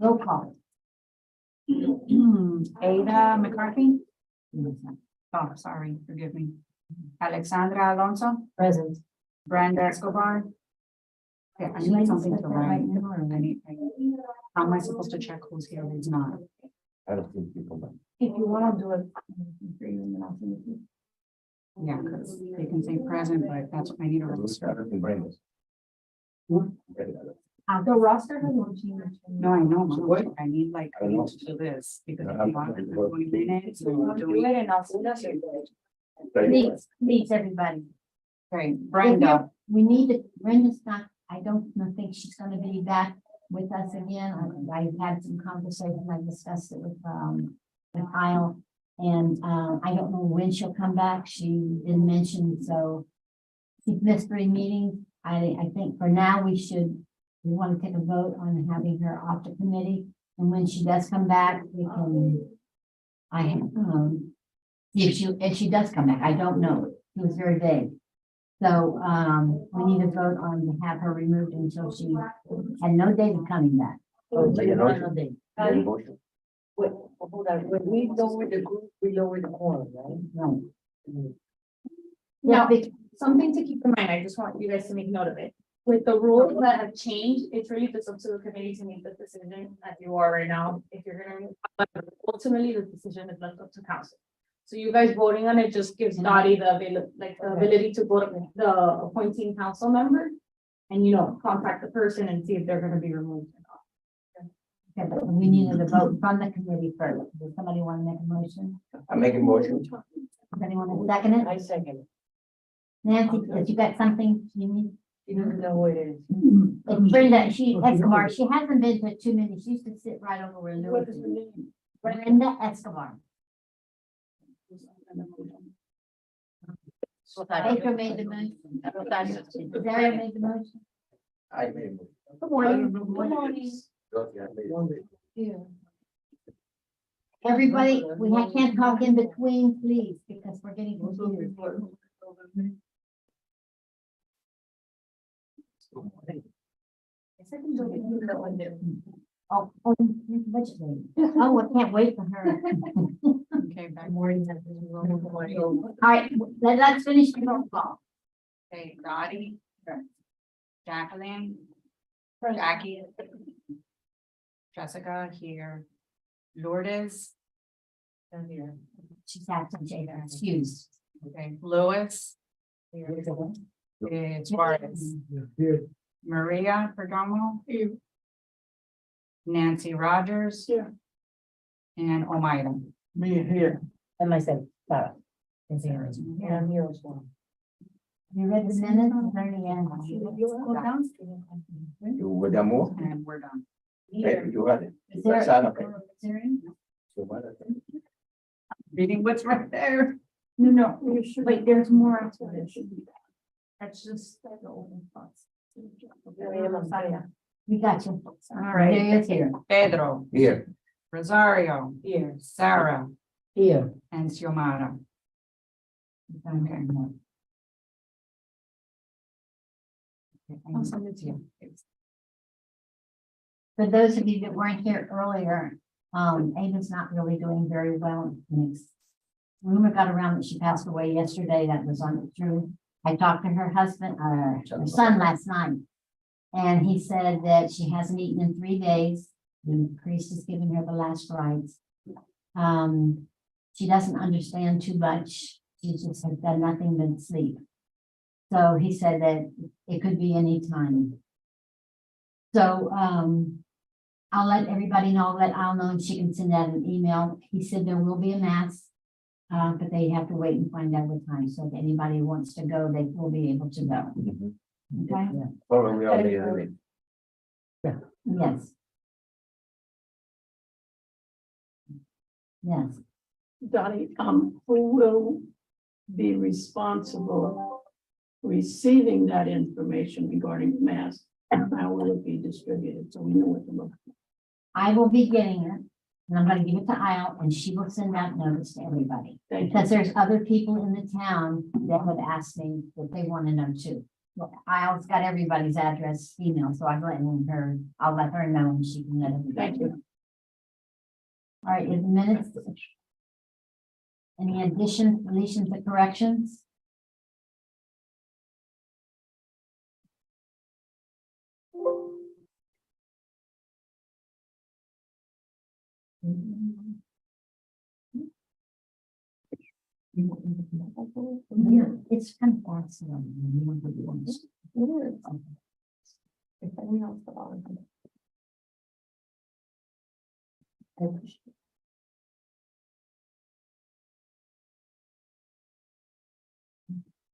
Roll call. Ada McCarthy. Oh, sorry, forgive me. Alexandra Alonso, Present. Brenda Escobar. Okay, I need something to write. How am I supposed to check who's here, who's not? I don't think people know. If you want to do it. For you, and then I'll send it to you. Yeah, because they can say present, but that's what I need to register. The roster has no change. No, I know, Mom, What? I need like, I I need know. to do this, because I if have you want to to do it. 20 minutes, we'll do Do it. it and I'll send it. Please, everybody. Okay, Brenda, We need to, Brenda's not, I don't think she's gonna be back with us again. I've had some conversations, I discussed it with Kyle. And, I don't know when she'll come back. She didn't mention, so she's missed 3 meetings. I think for now we want to take a vote on having her off the committee. And when she does come back, we can, if she does come back, I don't know. It was very vague. So, we need to vote on to have her removed until she had no date of coming back. Wait, hold on, when we lower the group, we lower the quorum, right? No. Now, something to keep in mind, I just want you guys to make note of it. With the rules that have changed, it's really just up to the committee to make the decision as you are right now. If you're gonna, ultimately, the decision is left up to council. So you guys voting on it just gives Dottie the ability to vote on the appointing council member. And, contact the person and see if they're gonna be removed or not. Okay, but we needed a vote from the committee first. Does somebody want to make a motion? I make a motion. Does anyone want to second it? I second. Nancy, did you got something you need? You don't know what it is. It's Brenda, Escobar, she hasn't been to too many, she used to sit right over where Louis. What is her name? Brenda Escobar. Baker made the motion. Zara made the motion. I made a motion. Good morning. Good morning. Everybody, can't talk in between, please, because we're getting confused. Oh, budget lady. Oh, I can't wait for her. okay, back. All right, let's finish the roll call. Okay, Dottie. Jacqueline. Jackie. Jessica here. Lourdes. Here. She's absent, Jada, excused. Okay, Louis. It's Juarez. Maria Perdomo. Nancy Rogers. Here. And Omaira. Me here. And myself, Sarah. Yeah, I'm here as well. You read the minutes? Is there any, Go down. You with them more? And we're done. You got it. Is there? Sign up. Reading what's right there. No, wait, there's more after this. That's just the open spots. We got you. All right. There is here. Pedro. Here. Rosario. Here. Sarah. Here. And Xiomara. Okay. I'll send it to you. For those of you that weren't here earlier, Ava's not really doing very well. Rumor got around that she passed away yesterday. That was untrue. I talked to her husband, her son last night. And he said that she hasn't eaten in 3 days. The priest is giving her the last rites. She doesn't understand too much. She just has done nothing but sleep. So he said that it could be any time. So I'll let everybody know, I'll know, and she can send out an email. He said there will be a mass, but they have to wait and find out what time. So if anybody wants to go, they will be able to go. Okay? Probably all the Yes. Yes. Dottie, who will be responsible receiving that information regarding mass? And how will it be distributed? So we know what to look for. I will be getting it, and I'm gonna give it to Isle, and she will send out notice to everybody. Thank you. Because there's other people in the town that have asked me that they want to know too. I've got everybody's address email, so I'll let her know and she can let it. Thank you. All right, is minutes? Any additions, deletions, or corrections? Yeah, it's kind of awesome. If anyone else about it. I appreciate it.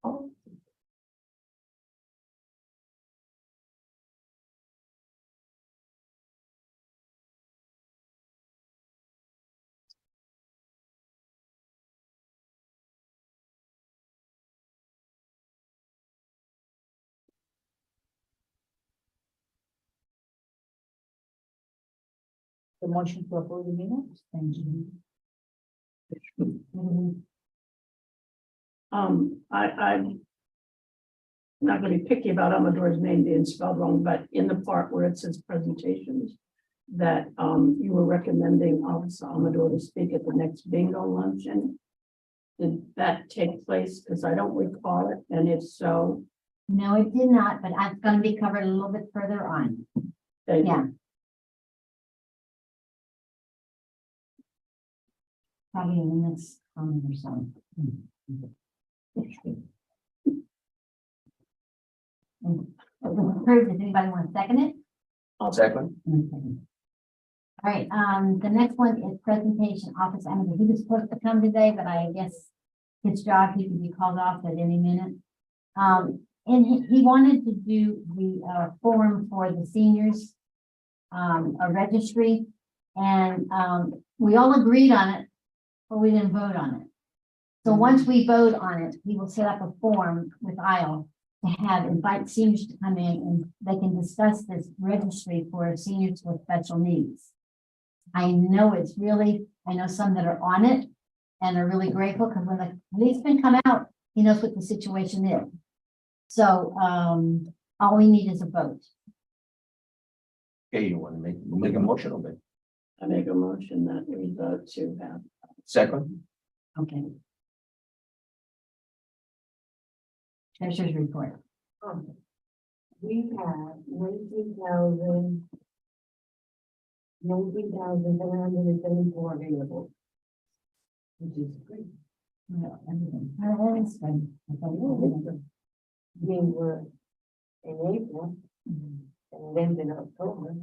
Oh. The motion to approve the minutes. Thank you. I'm not gonna be picky about Amador's name being spelled wrong, but in the part where it says presentations, that, you were recommending Officer Amador to speak at the next bingo luncheon. Did that take place? Because I don't recall it, and if so, No, it did not, but it's gonna be covered a little bit further on. thank you. Yeah. Probably in the next comment or so. Does anybody want to second it? Second, All right, the next one is presentation office. I mean, he was supposed to come today, but I guess his job, he could be called off at any minute. And he wanted to do the form for the seniors, a registry, and we all agreed on it, but we didn't vote on it. So once we vote on it, we will set up a form with Isle to invite seniors to come in and they can discuss this registry for seniors with special needs. I know I know some that are on it and are really grateful because when the policeman come out, he knows what the situation is. So, all we need is a vote. okay, you want to make a motion of it? I make a motion that we vote to have. Second, Okay. Treasurer's report. We have 19,774 available. Which is great. Well, everything. That is good. I thought it was- We were in April and then in October.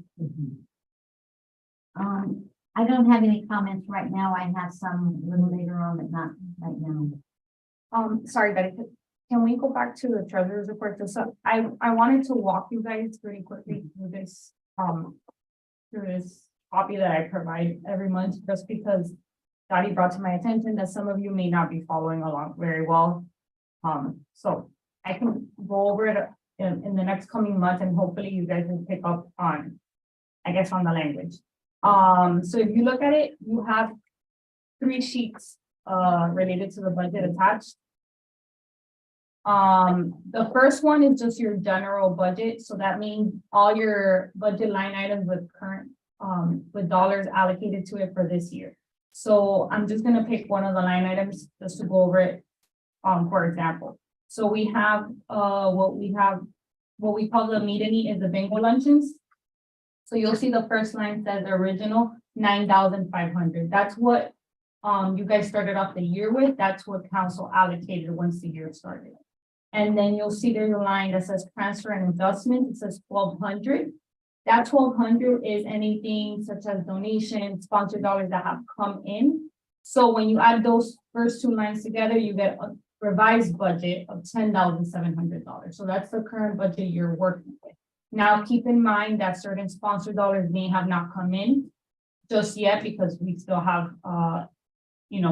I don't have any comments right now. I have some a little later on, but not right now. Sorry, Betty, can we go back to the treasurer's report? Just so I wanted to walk you guys pretty quickly through this copy that I provide every month, just because Dottie brought to my attention that some of you may not be following along very well. So I can go over it in the next coming month, and hopefully you guys will pick up on, I guess, on the language. So if you look at it, you have 3 sheets related to the budget attached. The first one is just your general budget, so that means all your budget line items with current with dollars allocated to it for this year. So I'm just gonna pick one of the line items just to go over it. For example, so we have what we call the meet and eat is the bingo luncheons. So you'll see the first line says original 9,500. That's what you guys started off the year with. That's what council allocated once the year started. And then you'll see there's a line that says transfer and adjustment. It says 1,200. That 1,200 is anything such as donations, sponsored dollars that have come in. So when you add those first 2 lines together, you get a revised budget of $10,700. So that's the current budget you're working with. Now, keep in mind that certain sponsored dollars may have not come in just yet because we still have,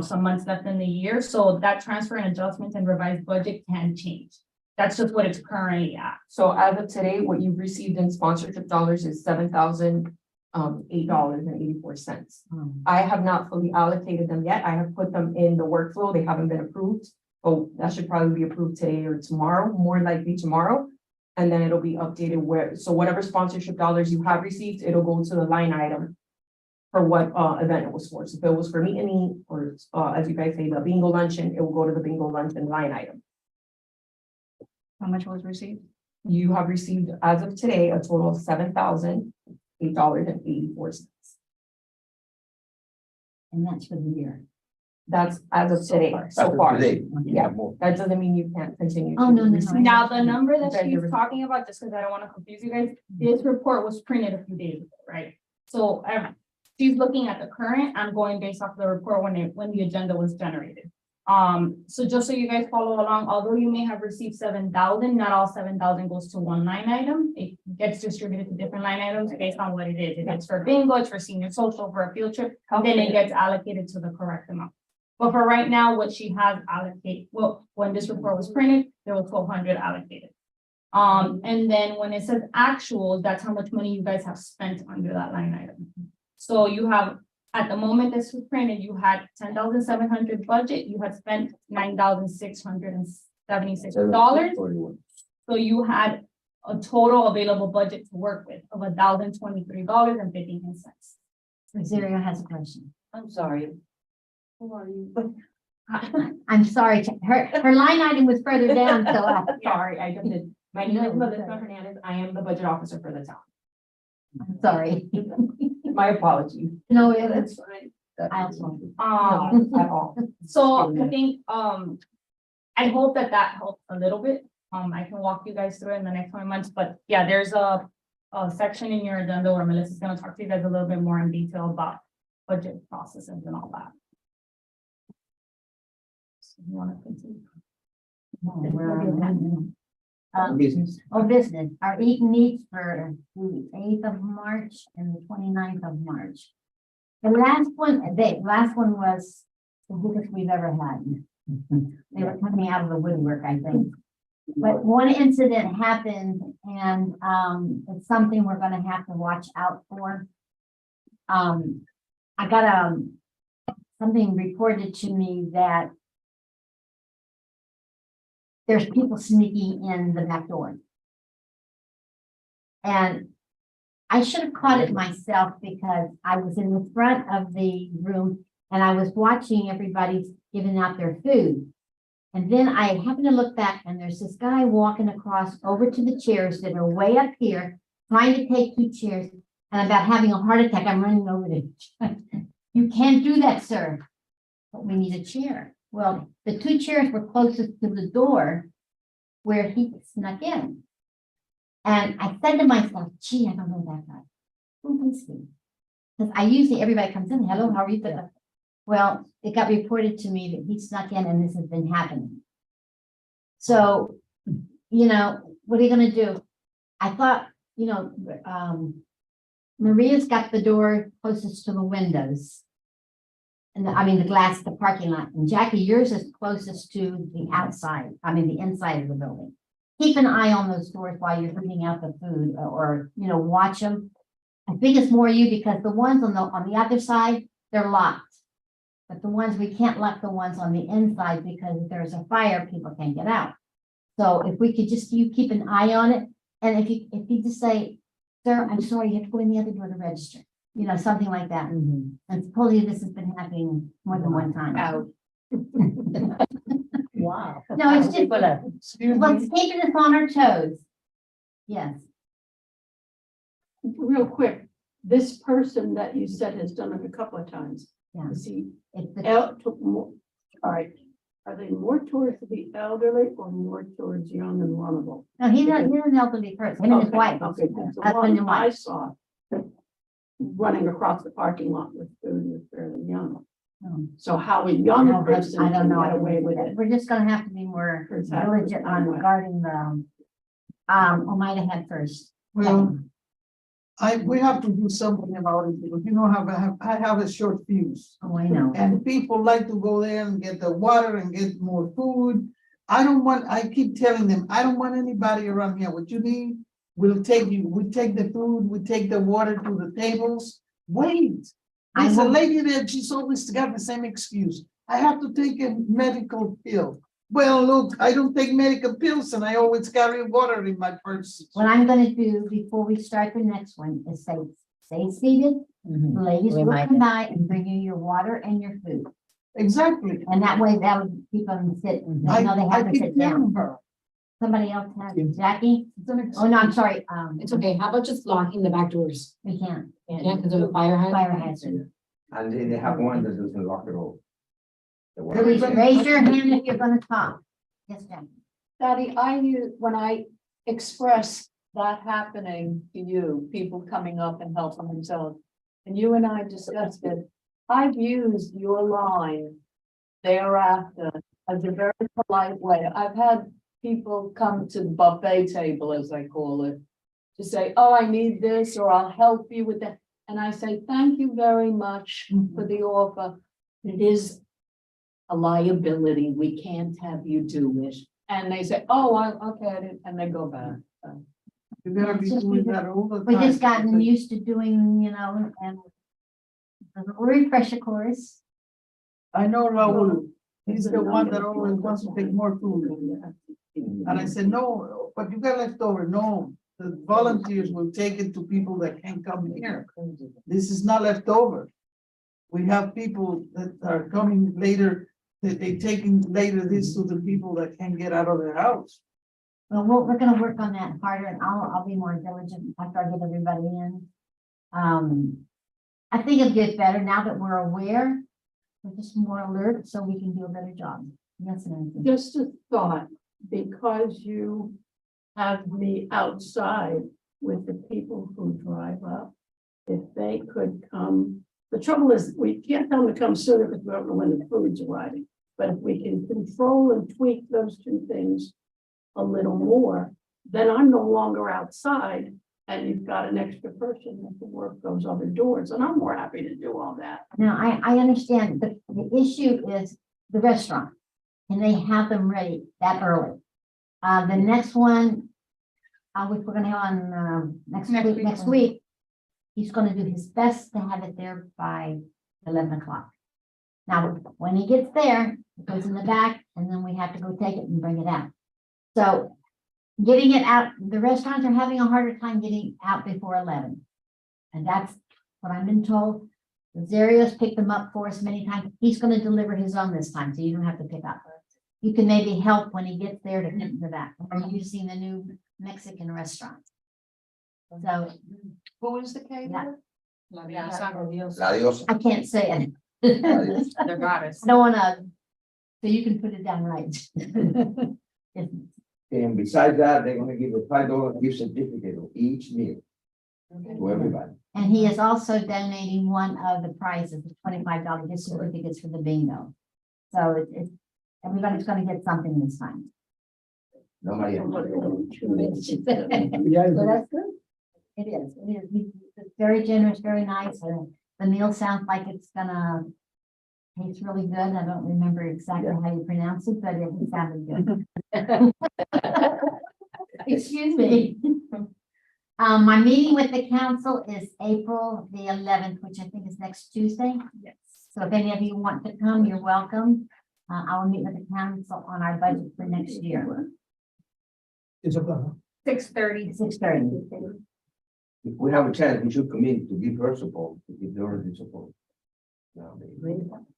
some months left in the year. So that transfer and adjustment and revised budget can change. That's just what it's currently at. So as of today, what you've received in sponsorship dollars is $7,008.84. I have not fully allocated them yet. I have put them in the workflow. They haven't been approved. Oh, that should probably be approved today or tomorrow, more likely tomorrow. And then it'll be updated where, so whatever sponsorship dollars you have received, it'll go to the line item for what event it was for. So if it was for meet and eat, or as you guys say, the bingo luncheon, it will go to the bingo luncheon line item. How much was received? You have received, as of today, a total of $7,008.84. And that's for the year. That's as of today, so After far. today, Yeah. more. That doesn't mean you can't continue. Oh, to no, no, no. receive. Now, the number that Okay, she's you're- talking about, just because I don't want to confuse you guys, this report was printed a few days ago, right? So, she's looking at the current, I'm going based off the report when the agenda was generated. So just so you guys follow along, although you may have received 7,000, not all 7,000 goes to one line item. It gets distributed to different line items based on what it is. If it's for bingo, it's for senior social, for a field trip, then it gets allocated to the correct amount. But for right now, what she has allocated, well, when this report was printed, there was 1,200 allocated. And then when it says actuals, that's how much money you guys have spent under that line item. So you have, at the moment this was printed, you had 10,700 budget, you had spent $9,676. 41. So you had a total available budget to work with of $1,023.15. Rosario has a question. I'm sorry. Who are you? I'm sorry, her line item was further down, so I'm Sorry, I just did. My name is No, Melissa okay. Hernandez. I am the budget officer for the town. sorry. My apologies. No, it's fine. I also. No, at all. So I think, I hope that helps a little bit. I can walk you guys through it in the next 20 months, but yeah, there's a section in your agenda where Melissa's gonna talk to you guys a little bit more in detail about budget processes and all that. So you wanna continue? Business. Business, our eat and eats for the 8th of March and the 29th of March. The last one was the biggest we've ever had. They were coming out of the woodwork, I think. But one incident happened and it's something we're gonna have to watch out for. I got something reported to me that there's people sneaking in the back door. And I should have caught it myself because I was in the front of the room and I was watching everybody giving out their food. And then I happened to look back and there's this guy walking across over to the chairs that are way up here, trying to take 2 chairs, and I'm about having a heart attack. I'm running over there. You can't do that, sir. But we need a chair. Well, the 2 chairs were closest to the door where he snuck in. And I said to myself, gee, I don't know that guy. Who is he? Because I usually, everybody comes in, hello, how are you? Well, it got reported to me that he snuck in and this has been happening. So, you know, what are you gonna do? I thought, you know, Maria's got the door closest to the windows. And I mean, the glass, the parking lot, and Jackie, yours is closest to the outside, I mean, the inside of the building. Keep an eye on those doors while you're bringing out the food or, you know, watch them. I think it's more you because the ones on the other side, they're locked. But the ones, we can't lock the ones on the inside because if there's a fire, people can't get out. So if we could just, you keep an eye on it. And if you just say, sir, I'm sorry, you have to go in the other door to register. You know, something like that. And supposedly this has been happening more than one time. Wow. No, it's just, well, it's keeping us on our toes. Yes. Real quick, this person that you said has done it a couple of times. Yeah. Is he It's the, all right, are they more towards the elderly or more towards young and vulnerable? no, he's an elderly person, him and his Okay, wife. Okay, that's the Husband and one I wife. saw running across the parking lot with food was fairly young. Oh. So how a young No, but person I don't can know. get away with it. We're just gonna have to be more Exactly. diligent on guarding the, Omaida had first. Well, we have to do something about it because you know, I have a short fuse. Oh, I know. And people like to go there and get the water and get more food. I keep telling them, I don't want anybody around here. What you need, we'll take the food, we take the water to the tables. Wait, I there's a will- lady there, she's always got the same excuse. I have to take a medical pill. Well, look, I don't take medical pills and I always carry water in my purse. What I'm gonna do before we start the next one is say, stay seated. The ladies will come by and bring you your water and your food. Exactly. And that way that would keep them sitting. I They know they have to keep sit down. telling her. Somebody else has, Jackie? Oh, no, I'm sorry. It's okay. How about just locking the back doors? We can't. Yeah, because of a fire hazard. Fire hazard. And they have one that doesn't lock it all. The one- Please raise your hand if you're gonna talk. Yes, Jackie. Daddy, when I express that happening to you, people coming up and helping themselves, and you and I discussed it, I've used your line thereafter as a very polite way. I've had people come to the buffet table, as I call it, to say, oh, I need this, or I'll help you with that. And I say, thank you very much for the offer. It is a liability. We can't have you do it. And they say, oh, I'll get it, and they go back. So, You gotta be doing that all the time. We just gotten used to doing, and the refresher course. I know Raul, he's the one that always wants to take more food. And I said, no, but you got leftover. No, the volunteers will take it to people that can't come here. This is not leftover. We have people that are coming later, that they taking later this to the people that can't get out of their house. Well, we're gonna work on that harder and I'll be more diligent after I get everybody in. I think it gets better now that we're aware. We're just more alert so we can do a better job. Yes, Nancy. just a thought, because you have me outside with the people who drive up, if they could come. The trouble is, we can't tell them to come sooner because we don't know when the food's arriving. But if we can control and tweak those two things a little more, then I'm no longer outside and you've got an extra person that can work those other doors. And I'm more happy to do all that. Now, I understand, but the issue is the restaurant. And they have them ready that early. The next one, which we're gonna have on, next week, he's gonna do his best to have it there by 11 o'clock. Now, when he gets there, it goes in the back and then we have to go take it and bring it out. So getting it out, the restaurants are having a harder time getting out before 11. And that's what I've been told. Zarios picked them up for us many times. He's gonna deliver his own this time, so you don't have to pick up. You can maybe help when he gets there to get into that. We're using the new Mexican restaurant. So Who is the caterer? La diosa. I can't say it. La diosa. The goddess. I don't wanna, so you can put it down right. And besides that, they're gonna give a $5 gift certificate of each meal to everybody. And he is also donating one of the prizes, the $25 gift certificates for the bingo. So it's everybody's gonna get something this time. Nobody else. So that's good. It is. It's very generous, very nice, and the meal sounds like it's gonna taste really good. I don't remember exactly how you pronounce it, but it sounded good. Excuse me. My meeting with the council is April the 11th, which I think is next Tuesday. Yes. So if any of you want to come, you're welcome. I will meet with the council on our budget for next year. It's okay. 6:30. 6:30. If we have a chance, we should commit to give her support, to give her the support. No,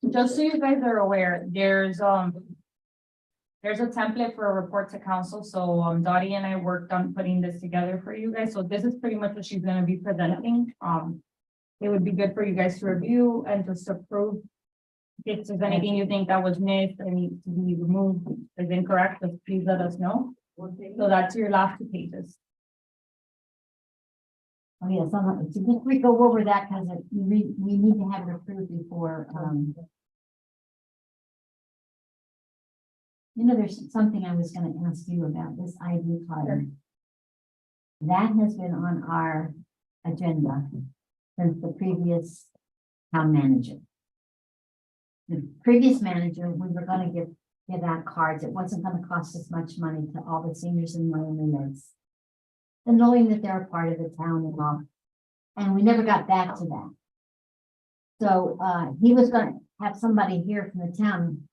Just so you guys are aware, there's a template for a report to council, so Dottie and I worked on putting this together for you guys, so this is pretty much what she's gonna be presenting. It would be good for you guys to review and just approve. If there's anything you think that was missed or needs to be removed, is incorrect, just please let us know. So that's your last 2 pages. Oh, yes, so just we go over that because we need to have it approved before, there's something I was gonna ask you about this ID card. That has been on our agenda since the previous town manager. The previous manager, we were gonna give out cards. It wasn't gonna cost us much money to all the seniors in Miami. And knowing that they're a part of the town and all, and we never got back to that. So he was gonna have somebody here from the town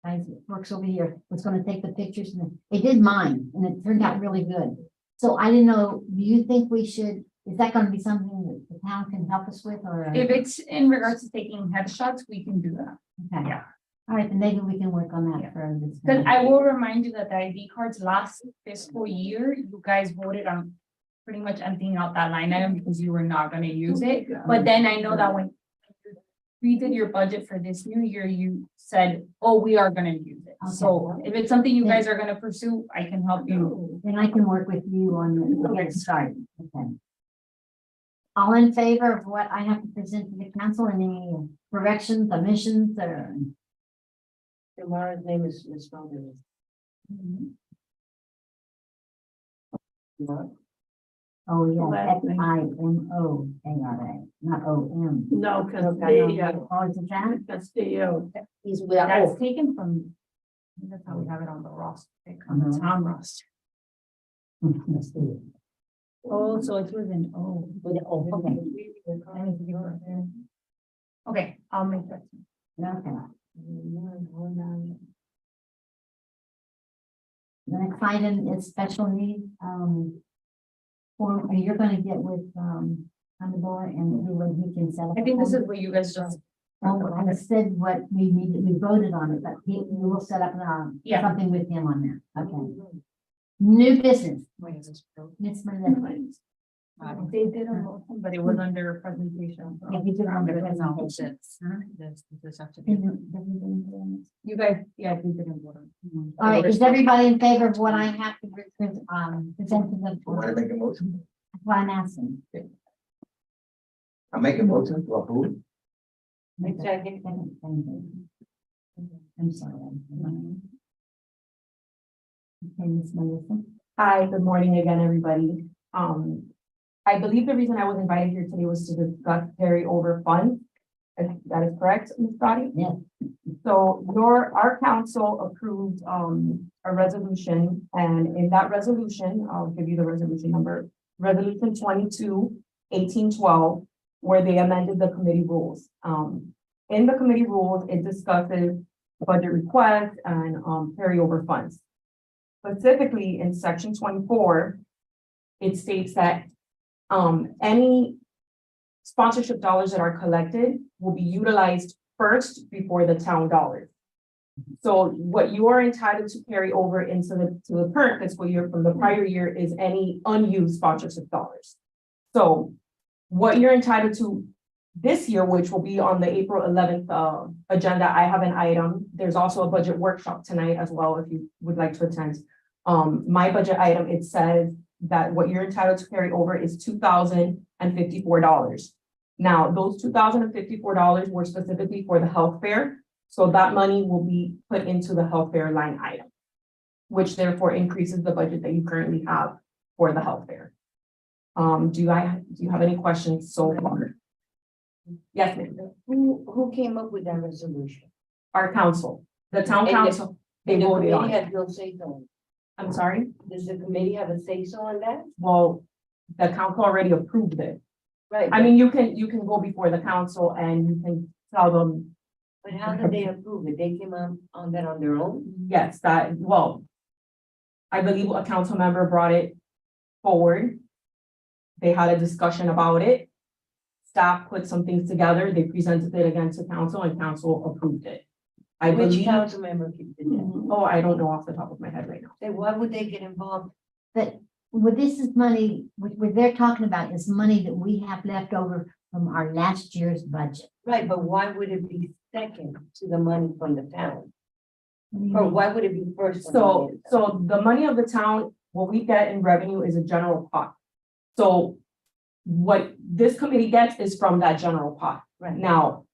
guys that works over here was gonna take the pictures and they did mine and it turned out really good. So I didn't know, do you think we should, is that gonna be something that the town can help us with or? If it's in regards to taking headshots, we can do that. Okay. Yeah. All right, then maybe we can work on that for this. Because I will remind you that the ID cards last fiscal year, you guys voted on pretty much emptying out that line item because you were not gonna use it. But then I know that when you redid your budget for this new year, you said, oh, we are gonna use it. So if it's something you guys are gonna pursue, I can help you. Then I can work with you on the get started. Okay. All in favor of what I have to present to the council, any corrections, omissions, or? Tomorrow's name is Miss Mulder. Oh, yeah, Last name. F-I-M-O-A-R-A, not O-M. No, because Oh, is it that? Castillo. He's without, That's taken from, that's how we have it on the roster, on the town roster. Let's see. Oh, so it's with an O. With the O, okay. Okay, I'll make that. Okay. The next item is special needs, or you're gonna get with, Commodore and who when he can set up. I think this is what you guys just. Oh, I said what we needed, we voted on it, but he, we will set up, Yeah. something with him on that, okay. New business, Ms. Melissa. They did a motion, but it was under presentation. Yeah, we did it on the presentation. You guys, yeah, we didn't vote on. All right, is everybody in favor of what I have to present to them? You wanna make a motion? That's what I'm asking. I make a motion to approve. I'm sorry. Okay, Ms. Melissa. Hi, good morning again, everybody. I believe the reason I was invited here today was to discuss carryover funds. If that is correct, Ms. Gotti? Yes. So our council approved, a resolution, and in that resolution, I'll give you the resolution number, Resolution 22-1812, where they amended the committee rules. In the committee rules, it discusses budget requests and, carryover funds. Specifically in section 24, it states that any sponsorship dollars that are collected will be utilized first before the town dollars. So what you are entitled to carry over into the current fiscal year from the prior year is any unused sponsorship dollars. So what you're entitled to this year, which will be on the April 11th agenda, I have an item. There's also a budget workshop tonight as well, if you would like to attend. My budget item, it says that what you're entitled to carry over is $2,054. Now, those $2,054 were specifically for the health fair. So that money will be put into the health fair line item, which therefore increases the budget that you currently have for the health fair. Do you have any questions so far? Yes, ma'am. who came up with that resolution? Our council, the town And the- council, they And the voted on committee it. has no say so. I'm sorry. Does the committee have a say so on that? Well, the council already approved it. Right. I mean, you can go before the council and you can tell them, But how did they approve it? They came on that on their own? yes, that, well, I believe a council member brought it forward. They had a discussion about it. Staff put some things together, they presented it again to council and council approved it. I Which believe, council member did that? oh, I don't know off the top of my head right now. Then why would they get involved? But what this is money, what they're talking about is money that we have left over from our last year's budget. Right, but why would it be second to the money from the town? What do you Or mean? why would it be first? So the money of the town, what we get in revenue is a general pot. So what this committee gets is from that general pot. Right. Now,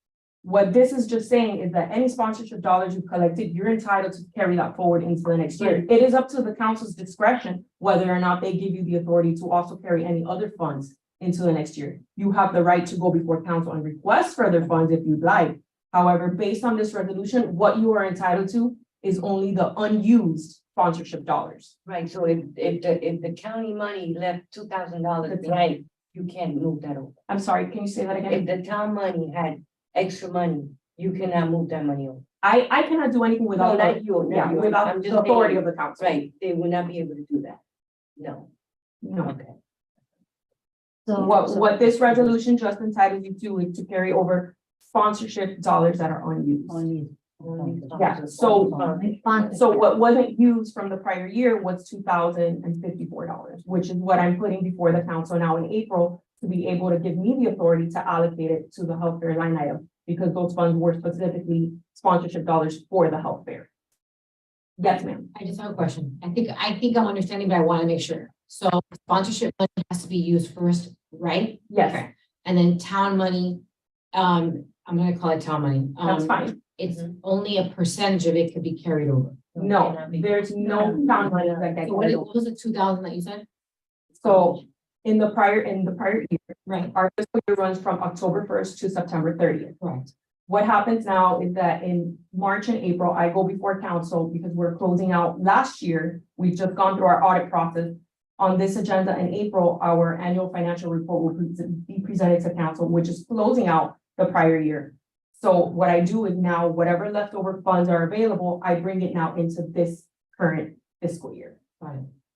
what this is just saying is that any sponsorship dollars you've collected, you're entitled to carry that forward into the next year. It is up to the council's discretion whether or not they give you the authority to also carry any other funds into the next year. You have the right to go before council and request further funds if you'd like. However, based on this resolution, what you are entitled to is only the unused sponsorship dollars. Right, so if the county money left $2,000 behind, you can't move that over. I'm sorry, can you say that If again? the town money had extra money You cannot move that money over. I cannot do anything No, without, not you, yeah, not you. without I'm just the authority saying, of the council. right, they will not be able to do that. No, No. okay. So. What this resolution just entitles you to is to carry over sponsorship dollars that are unused. Yeah, so what wasn't used from the prior year was $2,054, which is what I'm putting before the council now in April to be able to give me the authority to allocate it to the health fair line item, because those funds were specifically sponsorship dollars for the health fair. Yes, ma'am. I just have a question. I think I'm understanding, but I want to make sure. So sponsorship money has to be used first, right? Yes, Okay. And then town money, I'm gonna call it town money. that's fine. It's only a percentage of it could be carried over. No, there's no town money that gets So what was the 2,000 that you said? So in the prior year, Right, our fiscal year runs from October 1st to September 30th. correct. What happens now is that in March and April, I go before council because we're closing out last year. We've just gone through our audit process. On this agenda in April, our annual financial report will be presented to council, which is closing out the prior year. So what I do is now, whatever leftover funds are available, I bring it now into this current fiscal year.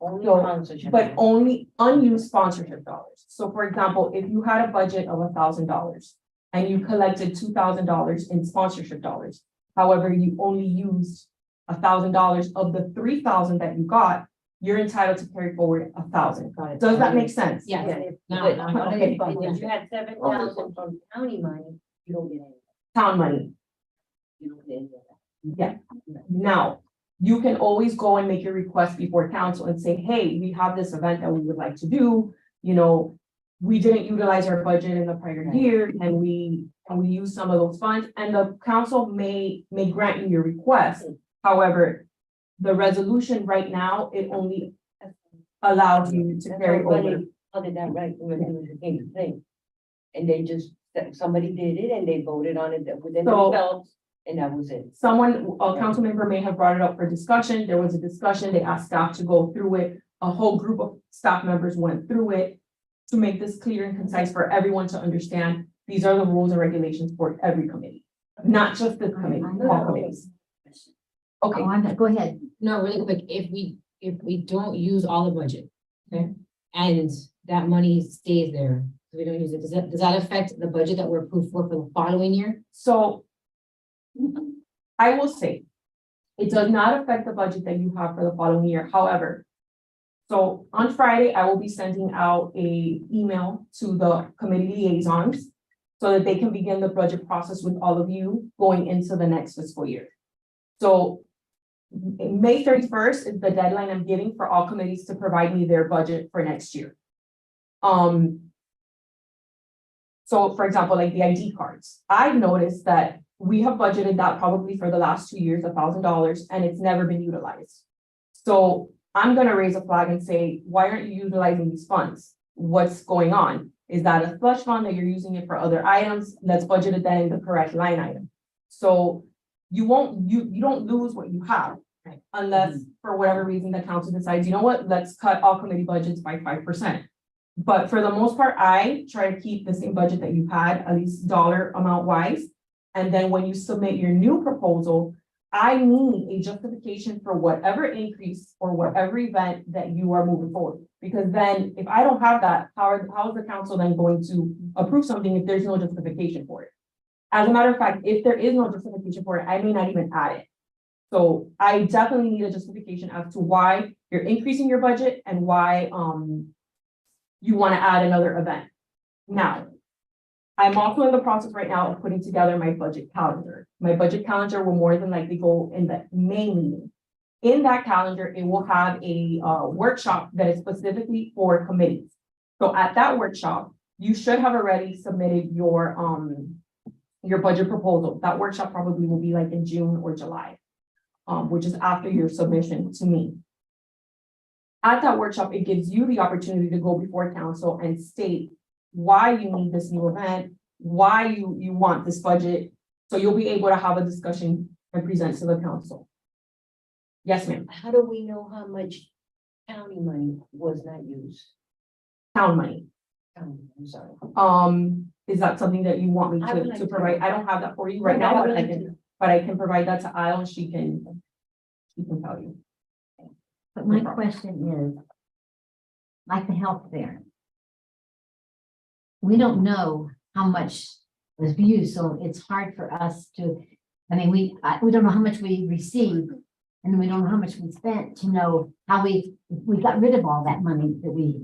Only So, sponsorship. But only unused sponsorship dollars. So for example, if you had a budget of $1,000 and you collected $2,000 in sponsorship dollars, however, you only used $1,000 of the 3,000 that you got, you're entitled to carry forward 1,000. Got it. Does that make sense? Yes. Yeah, if- No, but- no, okay. and if you had 7,000 from county money, you don't get any, Town money. you don't get any of that. Yeah. Now, you can always go and make your request before council and say, hey, we have this event that we would like to do. You know, we didn't utilize our budget in the prior year and we use some of those funds, and the council may grant you your request. However, the resolution right now, it only allows you to carry over. How did that right, when it was a thing? And they just, somebody did it and they voted on it within So- themselves, and that was it. Someone, a council member may have brought it up for discussion. There was a discussion. They asked staff to go through it. A whole group of staff members went through it to make this clear and concise for everyone to understand. These are the rules and regulations for every committee, not just this committee, all committees. Okay, Go ahead. No, really quick, if we don't use all the budget, okay? And that money stays there, so we don't use it, does that affect the budget that we're approved for the following year? so I will say, it does not affect the budget that you have for the following year. However, so on Friday, I will be sending out a email to the committee liaisons so that they can begin the budget process with all of you going into the next fiscal year. So May 31st is the deadline I'm giving for all committees to provide me their budget for next year. So for example, like the ID cards, I've noticed that we have budgeted that probably for the last 2 years, $1,000, and it's never been utilized. So I'm gonna raise a flag and say, why aren't you utilizing these funds? What's going on? Is that a slush fund that you're using it for other items? Let's budget it then in the correct line item. So you don't lose what you have, Right. unless for whatever reason the council decides, you know what, let's cut all committee budgets by 5%. But for the most part, I try to keep the same budget that you had, at least dollar amount wise. And then when you submit your new proposal, I need a justification for whatever increase or whatever event that you are moving forward. Because then if I don't have that, how is the council then going to approve something if there's no justification for it? As a matter of fact, if there is no justification for it, I may not even add it. So I definitely need a justification as to why you're increasing your budget and why you want to add another event. Now, I'm also in the process right now of putting together my budget calendar. My budget calendar will more than likely go in the May meeting. In that calendar, it will have a workshop that is specifically for committees. So at that workshop, you should have already submitted your budget proposal. That workshop probably will be like in June or July, which is after your submission to me. At that workshop, it gives you the opportunity to go before council and state why you need this new event, why you want this budget. So you'll be able to have a discussion and present to the council. Yes, ma'am. How do we know how much county money was not used? Town money. I'm sorry. Is that something that you want me I would to like to. provide? I don't have that for you right No, I now, would but I like can, to. but I can provide that to Isle and she can tell you. But my question is, like the health fair. We don't know how much was used, so it's hard for us to, I mean, we don't know how much we received. And we don't know how much we spent to know how we got rid of all that money that we,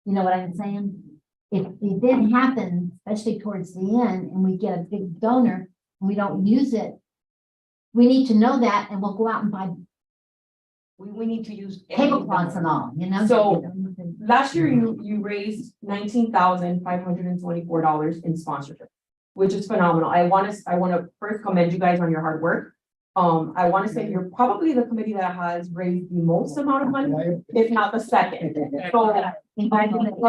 you know what I'm saying? If it didn't happen, especially towards the end, and we get a big donor, and we don't use it. We need to know that, and we'll go out and buy We need to use. tablecloths and all, you know? So- Last year, you raised $19,524 in sponsorship, which is phenomenal. I want to first commend you guys on your hard work. I want to say you're probably the committee that has raised the most amount of money, if not the second. So a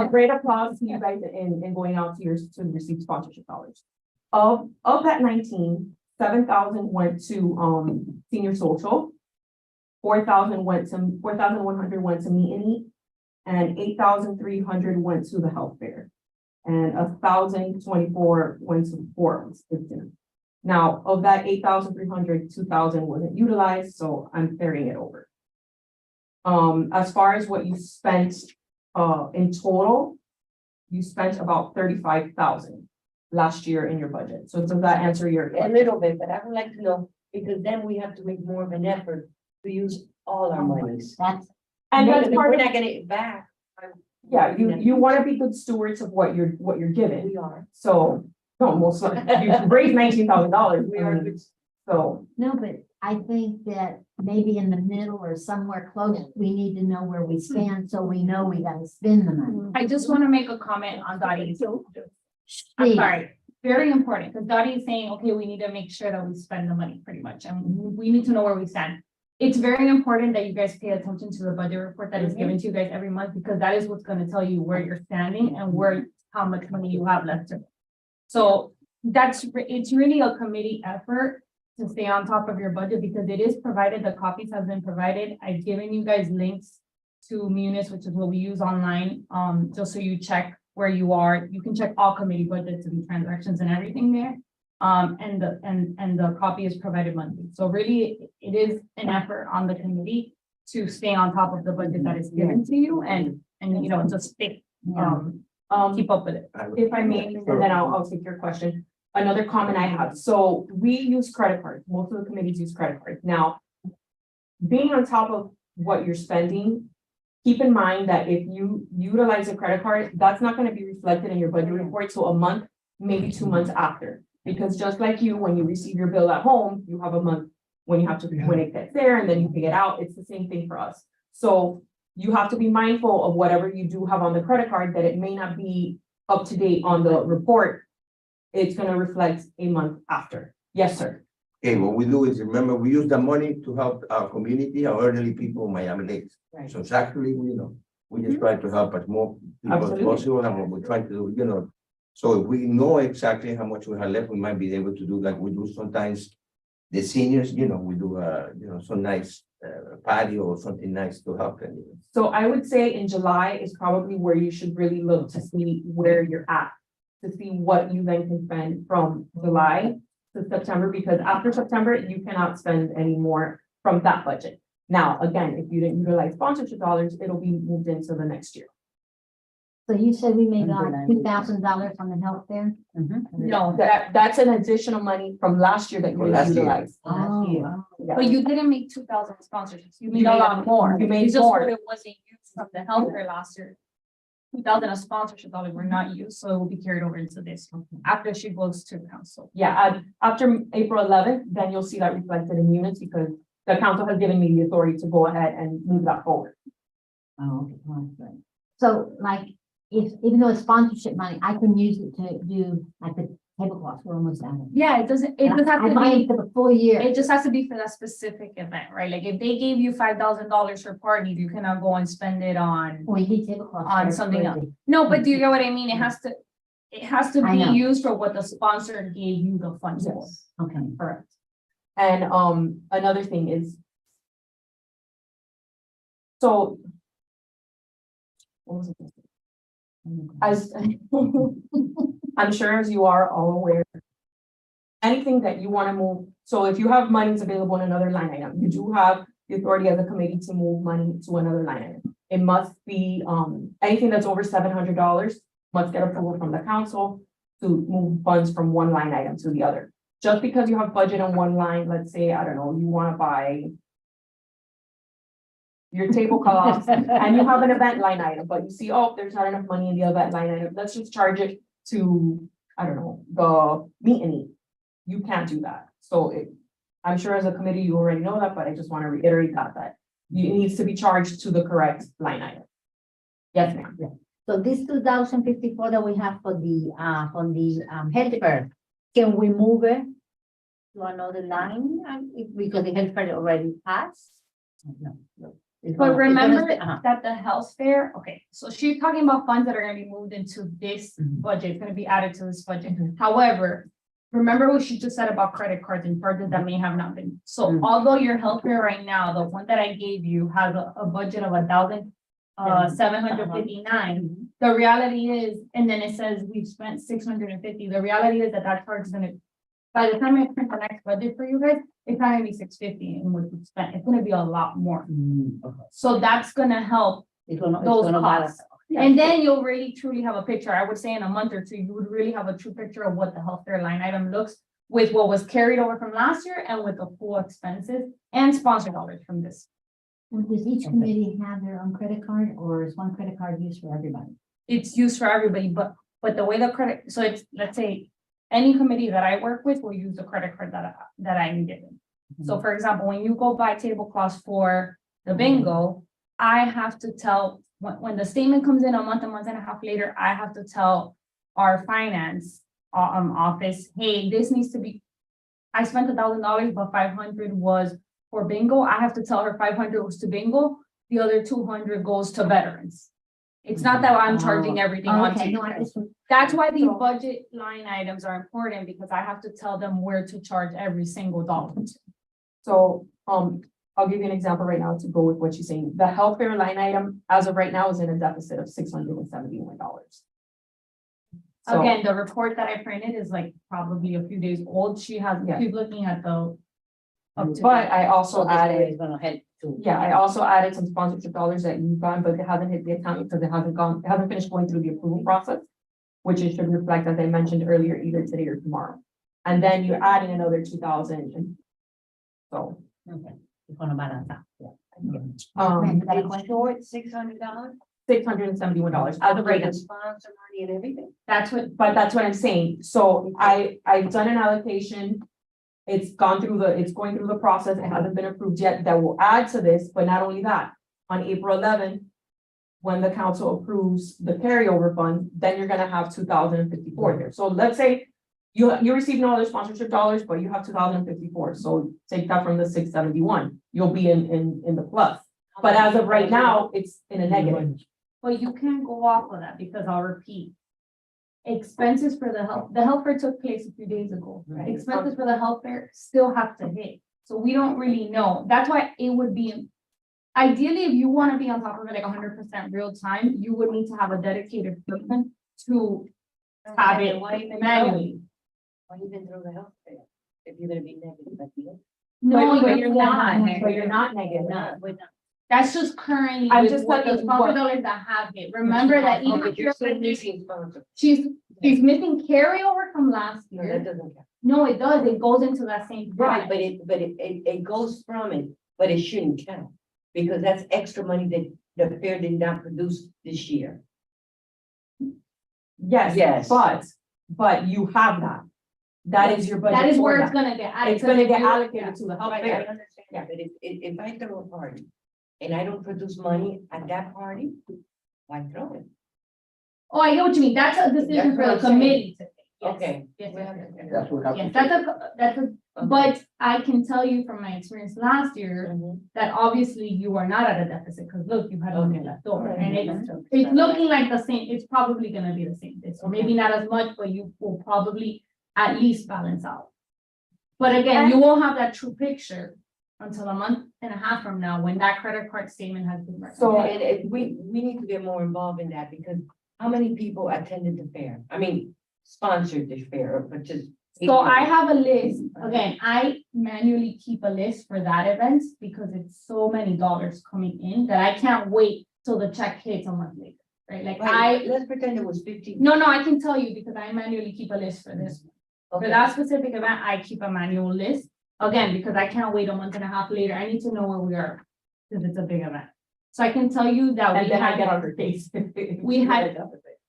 great applause to you guys in going out to receive sponsorship dollars. Of that 19, 7,000 went to senior social. 4,100 went to meet and eat, and 8,300 went to the health fair. And 1,024 went to forums. Now, of that 8,300, 2,000 wasn't utilized, so I'm carrying it over. As far as what you spent in total, you spent about 35,000 last year in your budget. So does that answer your A question? little bit, but I would like to know, because then we have to make more of an effort to use all our monies. That's, And that's Maybe part we're of, not getting it back. yeah, you want to be good stewards of what you're given. We are. So, no, most likely, you raised $19,000. We are good. So, no, but I think that maybe in the middle or somewhere close, we need to know where we stand, so we know we gotta spend the money. I just want to make a comment on Dottie's. I'm Steve, sorry, very important, because Dottie is saying, okay, we need to make sure that we spend the money pretty much, and we need to know where we stand. It's very important that you guys pay attention to the budget report that is given to you guys every month, because that is what's gonna tell you where you're standing and how much money you have left. So it's really a committee effort to stay on top of your budget, because it is provided, the copies have been provided. I've given you guys links to Munis, which is what we use online, just so you check where you are. You can check all committee budgets and transactions and everything there. And the copy is provided monthly. So really, it is an effort on the committee to stay on top of the budget that is given to you and you know, just stay, keep up with it. if I may, and then I'll take your question. Another comment I have, so we use credit cards. Most of the committees use credit cards. Now, being on top of what you're spending, keep in mind that if you utilize a credit card, that's not going to be reflected in your budget report till a month, maybe 2 months after. Because just like you, when you receive your bill at home, you have a month when you have to, when it gets there and then you pay it out. It's the same thing for us. So you have to be mindful of whatever you do have on the credit card, that it may not be up to date on the report. It's gonna reflect a month after. Yes, sir. Okay, what we do is, remember, we use the money to help our community, our elderly people in Miami Lakes. Right. So it's actually, we just try to help as more people as Absolutely. possible, and what we're trying to do, So if we know exactly how much we have left, we might be able to do like we do sometimes. The seniors, we do, some nice patio or something nice to help them. So I would say in July is probably where you should really look to see where you're at. To see what you then can spend from July to September, because after September, you cannot spend any more from that budget. Now, again, if you didn't utilize sponsorship dollars, it'll be moved into the next year. so you said we made $2,000 on the health fair? No, That's an additional money from last year that you From last didn't year. utilize. Oh, Yeah. but you didn't make 2,000 sponsorships. You made You a made lot more. you made It's just more. what it wasn't used from the healthcare last year. 2,000 of sponsorship dollars were not used, so it will be carried over into this after she goes to council. Yeah, after April 11th, then you'll see that reflected in units, because the council has given me the authority to go ahead and move that forward. oh, okay, well, that's good. So like, even though it's sponsorship money, I can use it to do like the tablecloths, we're almost done. Yeah, it doesn't, it just has I to buy be, it for the full year. it just has to be for that specific event, right? Like if they gave you $5,000 for parties, you cannot go and spend it on. We need tablecloths. On for something else. birthday. No, but do you get what I mean? It has to I be know. used for what the sponsor gave you the funds for. Okay. Correct. And another thing is. So. What was it? As, I'm sure as you are all aware, anything that you want to move, so if you have monies available in another line item, you do have the authority as a committee to move money to another line item. It must be, anything that's over $700 must get approval from the council to move funds from one line item to the other. Just because you have budget on one line, let's say, I don't know, you want to buy your tablecloths and you have an event line item, but you see, oh, there's not enough money in the event line item, let's just charge it to, I don't know, the meet and eat. You can't do that. So I'm sure as a committee, you already know that, but I just want to reiterate that it needs to be charged to the correct line item. Yes, ma'am. So this 2,054 that we have for the health fair, can we move it to another line? Because the health fair already passed? No. It's But gonna- it's remember gonna stay- that the health fair, okay, so she's talking about funds that are gonna be moved into this Mhm. budget, it's gonna be added to this budget. However, remember what she just said about credit cards and charges that may have not been. So Mhm. although your health fair right now, the one that I gave you has a budget of 1,759. The reality is, and then it says we've spent 650. The reality is that charge is gonna, by the time I print the next budget for you guys, it's not gonna be 650 in what we spent. It's gonna be a lot more. Okay. So that's gonna help It's gonna those balance. costs. And then you'll really truly have a picture. I would say in a month or two, you would really have a true picture of what the healthcare line item looks with what was carried over from last year and with the full expenses and sponsor dollars from this. And does each committee have their own credit card or is one credit card used for everybody? It's used for everybody, but the way the credit, so it's, let's say, any committee that I work with will use the credit card that I'm given. So for example, when you go buy tablecloths for the bingo, I have to tell, when the statement comes in a month and a half later, I have to tell our finance office, hey, this needs to be, I spent $1,000, but 500 was for bingo. I have to tell her 500 was to bingo, the other 200 goes to veterans. It's not that I'm charging everything on Okay, to no, I just. That's why these budget line items are important, because I have to tell them where to charge every single dollar. So, I'll give you an example right now to go with what she's saying. The healthcare line item, as of right now, is in a deficit of $671. So, Again, the report that I printed is like probably a few days old. She's looking at the. up to but I So also this added, is gonna help too. yeah, I also added some sponsorship dollars that you've gone, but it hasn't hit the account because it hasn't finished going through the approval process, which it should reflect, as I mentioned earlier, either today or tomorrow. And then you add in another 2,000. And so, Okay, it's gonna balance out, yeah. And That it's short $600, $671 as of right now. sponsor money and everything. That's what, But that's what I'm saying. So I've done an allocation. It's going through the process. It hasn't been approved yet. That will add to this, but not only that, on April 11th, when the council approves the carryover fund, then you're gonna have 2,054 there. So let's say you receive no other sponsorship dollars, but you have 2,054. So take that from the 671. You'll be in the plus. But as of right now, it's in a negative. but you can't go off of that because I'll repeat. Expenses for the health fair took place a few days ago. Right. Expenses for the health fair still have to hit. So we don't really know. That's why it would be. Ideally, if you want to be on top of it like 100% real time, you would need to have a dedicated person to have it manually. Why even throw the health care? If you're gonna be negative at the end. No, But you're not. But you're not negative. That's just currently I'm with just what telling the you sponsor what- dollars that have it. Remember that Oh, even but if you're you're still missing sponsor. she's missing carryover from last No, that year. doesn't count. No, it does. It goes into that same. Right, pot. but it goes from it, but it shouldn't count. Because that's extra money that the fair did not produce this year. Yes. Yes. But you have that. That is your budget. That is for where that. it's gonna get added. It's gonna get You- allocated to the health Right, I fair. understand that, but if I throw a party and I don't produce money at that party, why throw it? Oh, I get what you mean. That's a decision That's for what the I'm saying. committee to take. Yes, Okay. yes, yes, yes, yes. That's what Yes, happens. that's a, but I can tell you from my experience last year that obviously you are not at a deficit, because look, you had money Okay. left over, and it's looking like the same, it's probably gonna be the same, so maybe not as much, but you will probably at least balance out. But again, you won't have that true picture until a month and a half from now, when that credit card statement has been. So- And we need to get more involved in that, because how many people attended the fair? I mean, sponsored the fair, but just. So I have a list, again, I manually keep a list for that event because it's so many dollars coming in that I can't wait till the check hits a month later, right? Like Right, let's pretend it was 15. no, I can tell you because I manually keep a list for this. For Okay. that specific event, I keep a manual list, again, because I can't wait a month and a half later, I need to know where we are, because it's a big event. So I can tell you that And we then I get had on her case. We had-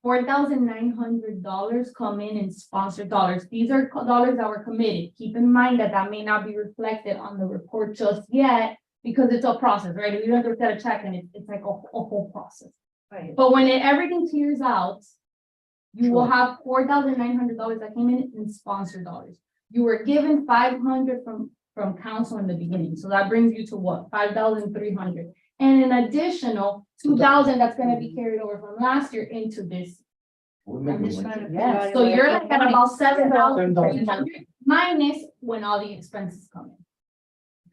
$4,900 come in sponsored dollars. These are dollars that were committed. Keep in mind that that may not be reflected on the report just yet because it's a process, right? You have to set a check and it's like a whole process. Right. But when everything clears out, you will have $4,900 that came in sponsored dollars. You were given 500 from council in the beginning, so that brings you to what? 5,300. And an additional 2,000 that's gonna be carried over from last year into this. We're I'm making just money. trying to figure out. So you're if I like can at about $7,300. 7,300 minus when all the expenses come in.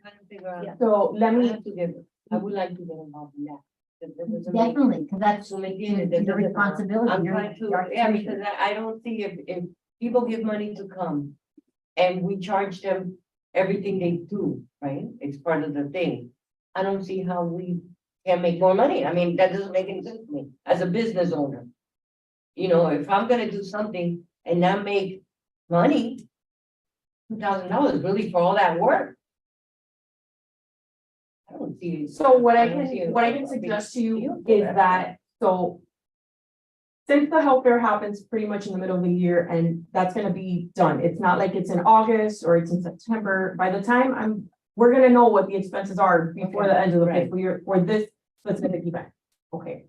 try to figure out. So let I me, have to get, I would like to get involved in that. That doesn't make- Definitely, because that's So make your it, that your doesn't- responsibility. I'm You're- trying to, you're- yeah, because I don't see if people give money to come. And we charge them everything they do, right? It's part of the thing. I don't see how we can make more money. I mean, that doesn't make any sense to me as a business owner. You know, if I'm gonna do something and not make money. $2,000 really for all that work. I don't see. so what I don't see can, a- what I a can big suggest to deal you for is that, so. Since the health fair happens pretty much in the middle of the year and that's gonna be done, it's not like it's in August or it's in September, by the time we're gonna know what the expenses are before the end of the Right. fiscal year for this specific event. Okay,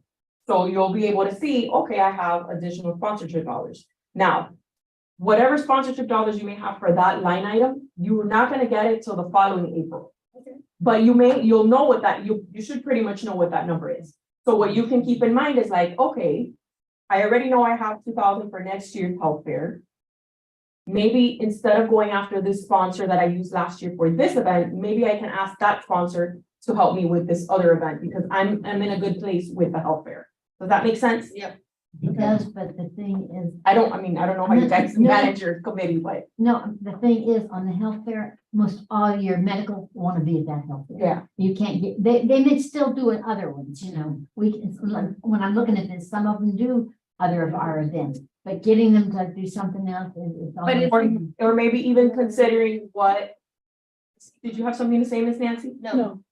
so you'll be able to see, okay, I have additional sponsorship dollars. Now, whatever sponsorship dollars you may have for that line item, you're not gonna get it till the following April. But you'll know what that, you should pretty much know what that number is. So what you can keep in mind is like, okay, I already know I have 2,000 for next year's health fair. Maybe instead of going after this sponsor that I used last year for this event, maybe I can ask that sponsor to help me with this other event because I'm in a good place with the health fair. Does that make sense? Yep. It does, but the thing is, I don't know how you guys No. manage your committee, but no, the thing is, on the health fair, most all your medical want to be at that health fair. yeah. You can't get, they may still do it other ones, you know, when I'm looking at this, some of them do other of our events, but getting them to do something else is. But it's- Or maybe even considering what. Did you have something to say, Miss Nancy? No,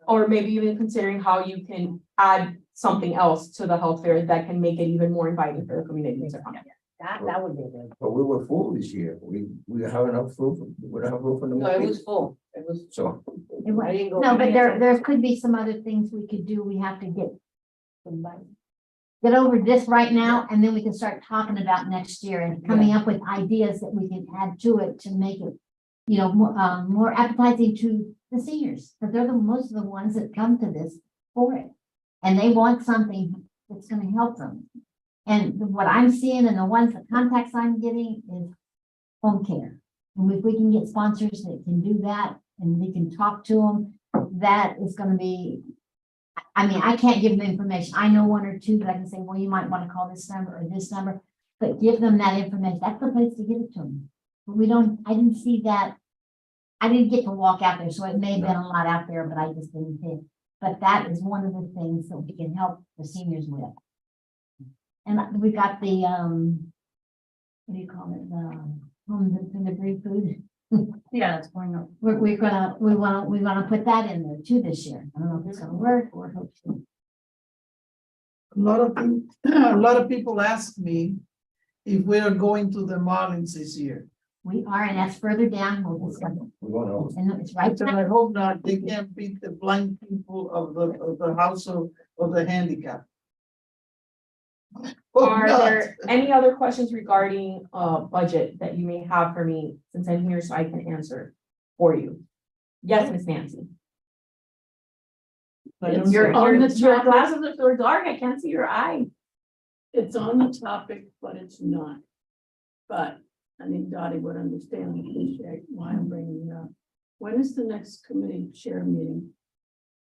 Or maybe even considering how you can add something else to the health fair that can make it even more inviting for the community to come. that would be good. But we were full this year. We have enough roof, we don't have roof on the. No, it was full. It was. So, It wa- I didn't go. No, but there could be some other things we could do. We have to get over this right now, and then we can start talking about next year and coming up with ideas that we can add to it to make it, you know, more appetizing to the seniors, because they're most of the ones that come to this for it. And they want something that's gonna help them. And what I'm seeing and the contacts I'm getting is home care. And if we can get sponsors that can do that and we can talk to them, that is gonna be. I mean, I can't give them information. I know one or two, but I can say, well, you might want to call this number or this number, but give them that information. That's the place to give it to them. But I didn't see that. I didn't get to walk out there, so it may have been a lot out there, but I just didn't see it. But that is one of the things that we can help the seniors with. And we got the, what do you call it, the debris food. Yeah, that's going up. We wanna put that in there too this year. I don't know if it's gonna work or hope so. A lot of people ask me if we are going to the Marlins this year. We are, and that's further down. We'll discuss it. we're gonna, And it's right And I there. hope not, they can't beat the blind people of the house of the handicap. Hope Are not. there any other questions regarding budget that you may have for me, since I'm here so I can answer for you? Yes, Miss Nancy. I don't Your know. your glasses are so dark, I can't see your eye. It's on the topic, but it's not. But I think Dottie would understand and appreciate why I'm bringing it up. When is the next committee chair meeting?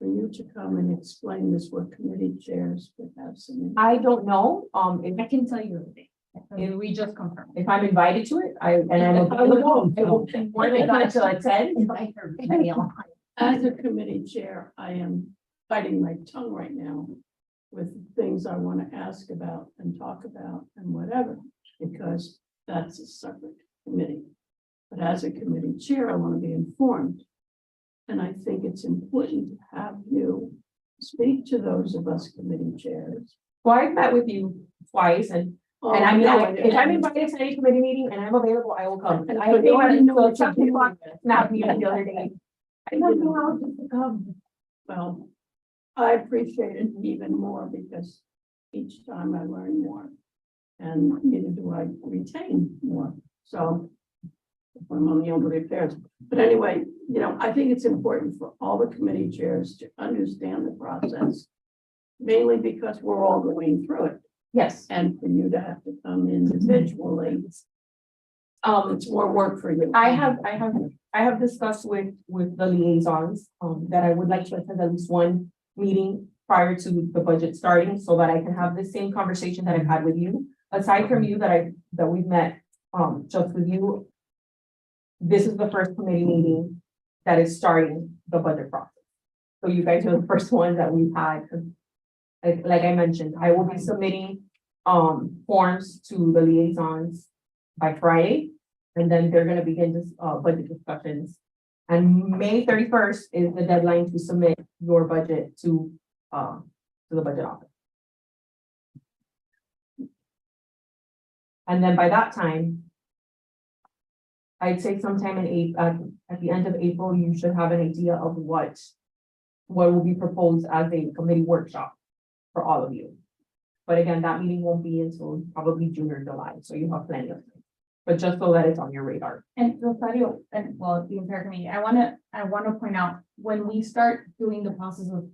for you to come and explain this, what committee chairs would have some. I don't know, I can tell you everything. And we just confirmed. if I'm invited to it, I'm available, I will be more than glad to attend. Invite her. Gail. As a committee chair, I am biting my tongue right now with things I want to ask about and talk about and whatever, because that's a separate committee. But as a committee chair, I want to be informed. And I think it's important to have you speak to those of us committee chairs. Well, I've met with you twice and I mean, if I'm invited to any committee meeting and I'm available, I will come. And I But you already know what you're doing. Not me the other day. I don't know how to come. Well, I appreciate it even more because each time I learn more. And neither do I retain more, so. If I'm on the elderly affairs, but anyway, you know, I think it's important for all the committee chairs to understand the process. Mainly because we're all going through it, Yes, and for you to have to come individually. It's more work for you. I have discussed with the liaisons, that I would like to attend at least one meeting prior to the budget starting, so that I can have the same conversation that I've had with you. Aside from you that we've met, just with you. This is the first committee meeting that is starting the budget process. So you guys are the first ones that we've had. Like I mentioned, I will be submitting forms to the liaisons by Friday. And then they're gonna begin this budget discussions. And May 31st is the deadline to submit your budget to the budget office. And then by that time, I'd say sometime in at the end of April, you should have an idea of what will be proposed as a committee workshop for all of you. But again, that meeting won't be until probably June or July, so you have plenty of time. But just so that it's on your radar. And Rosario, and well, the entire committee, I wanna point out, when we start doing the process of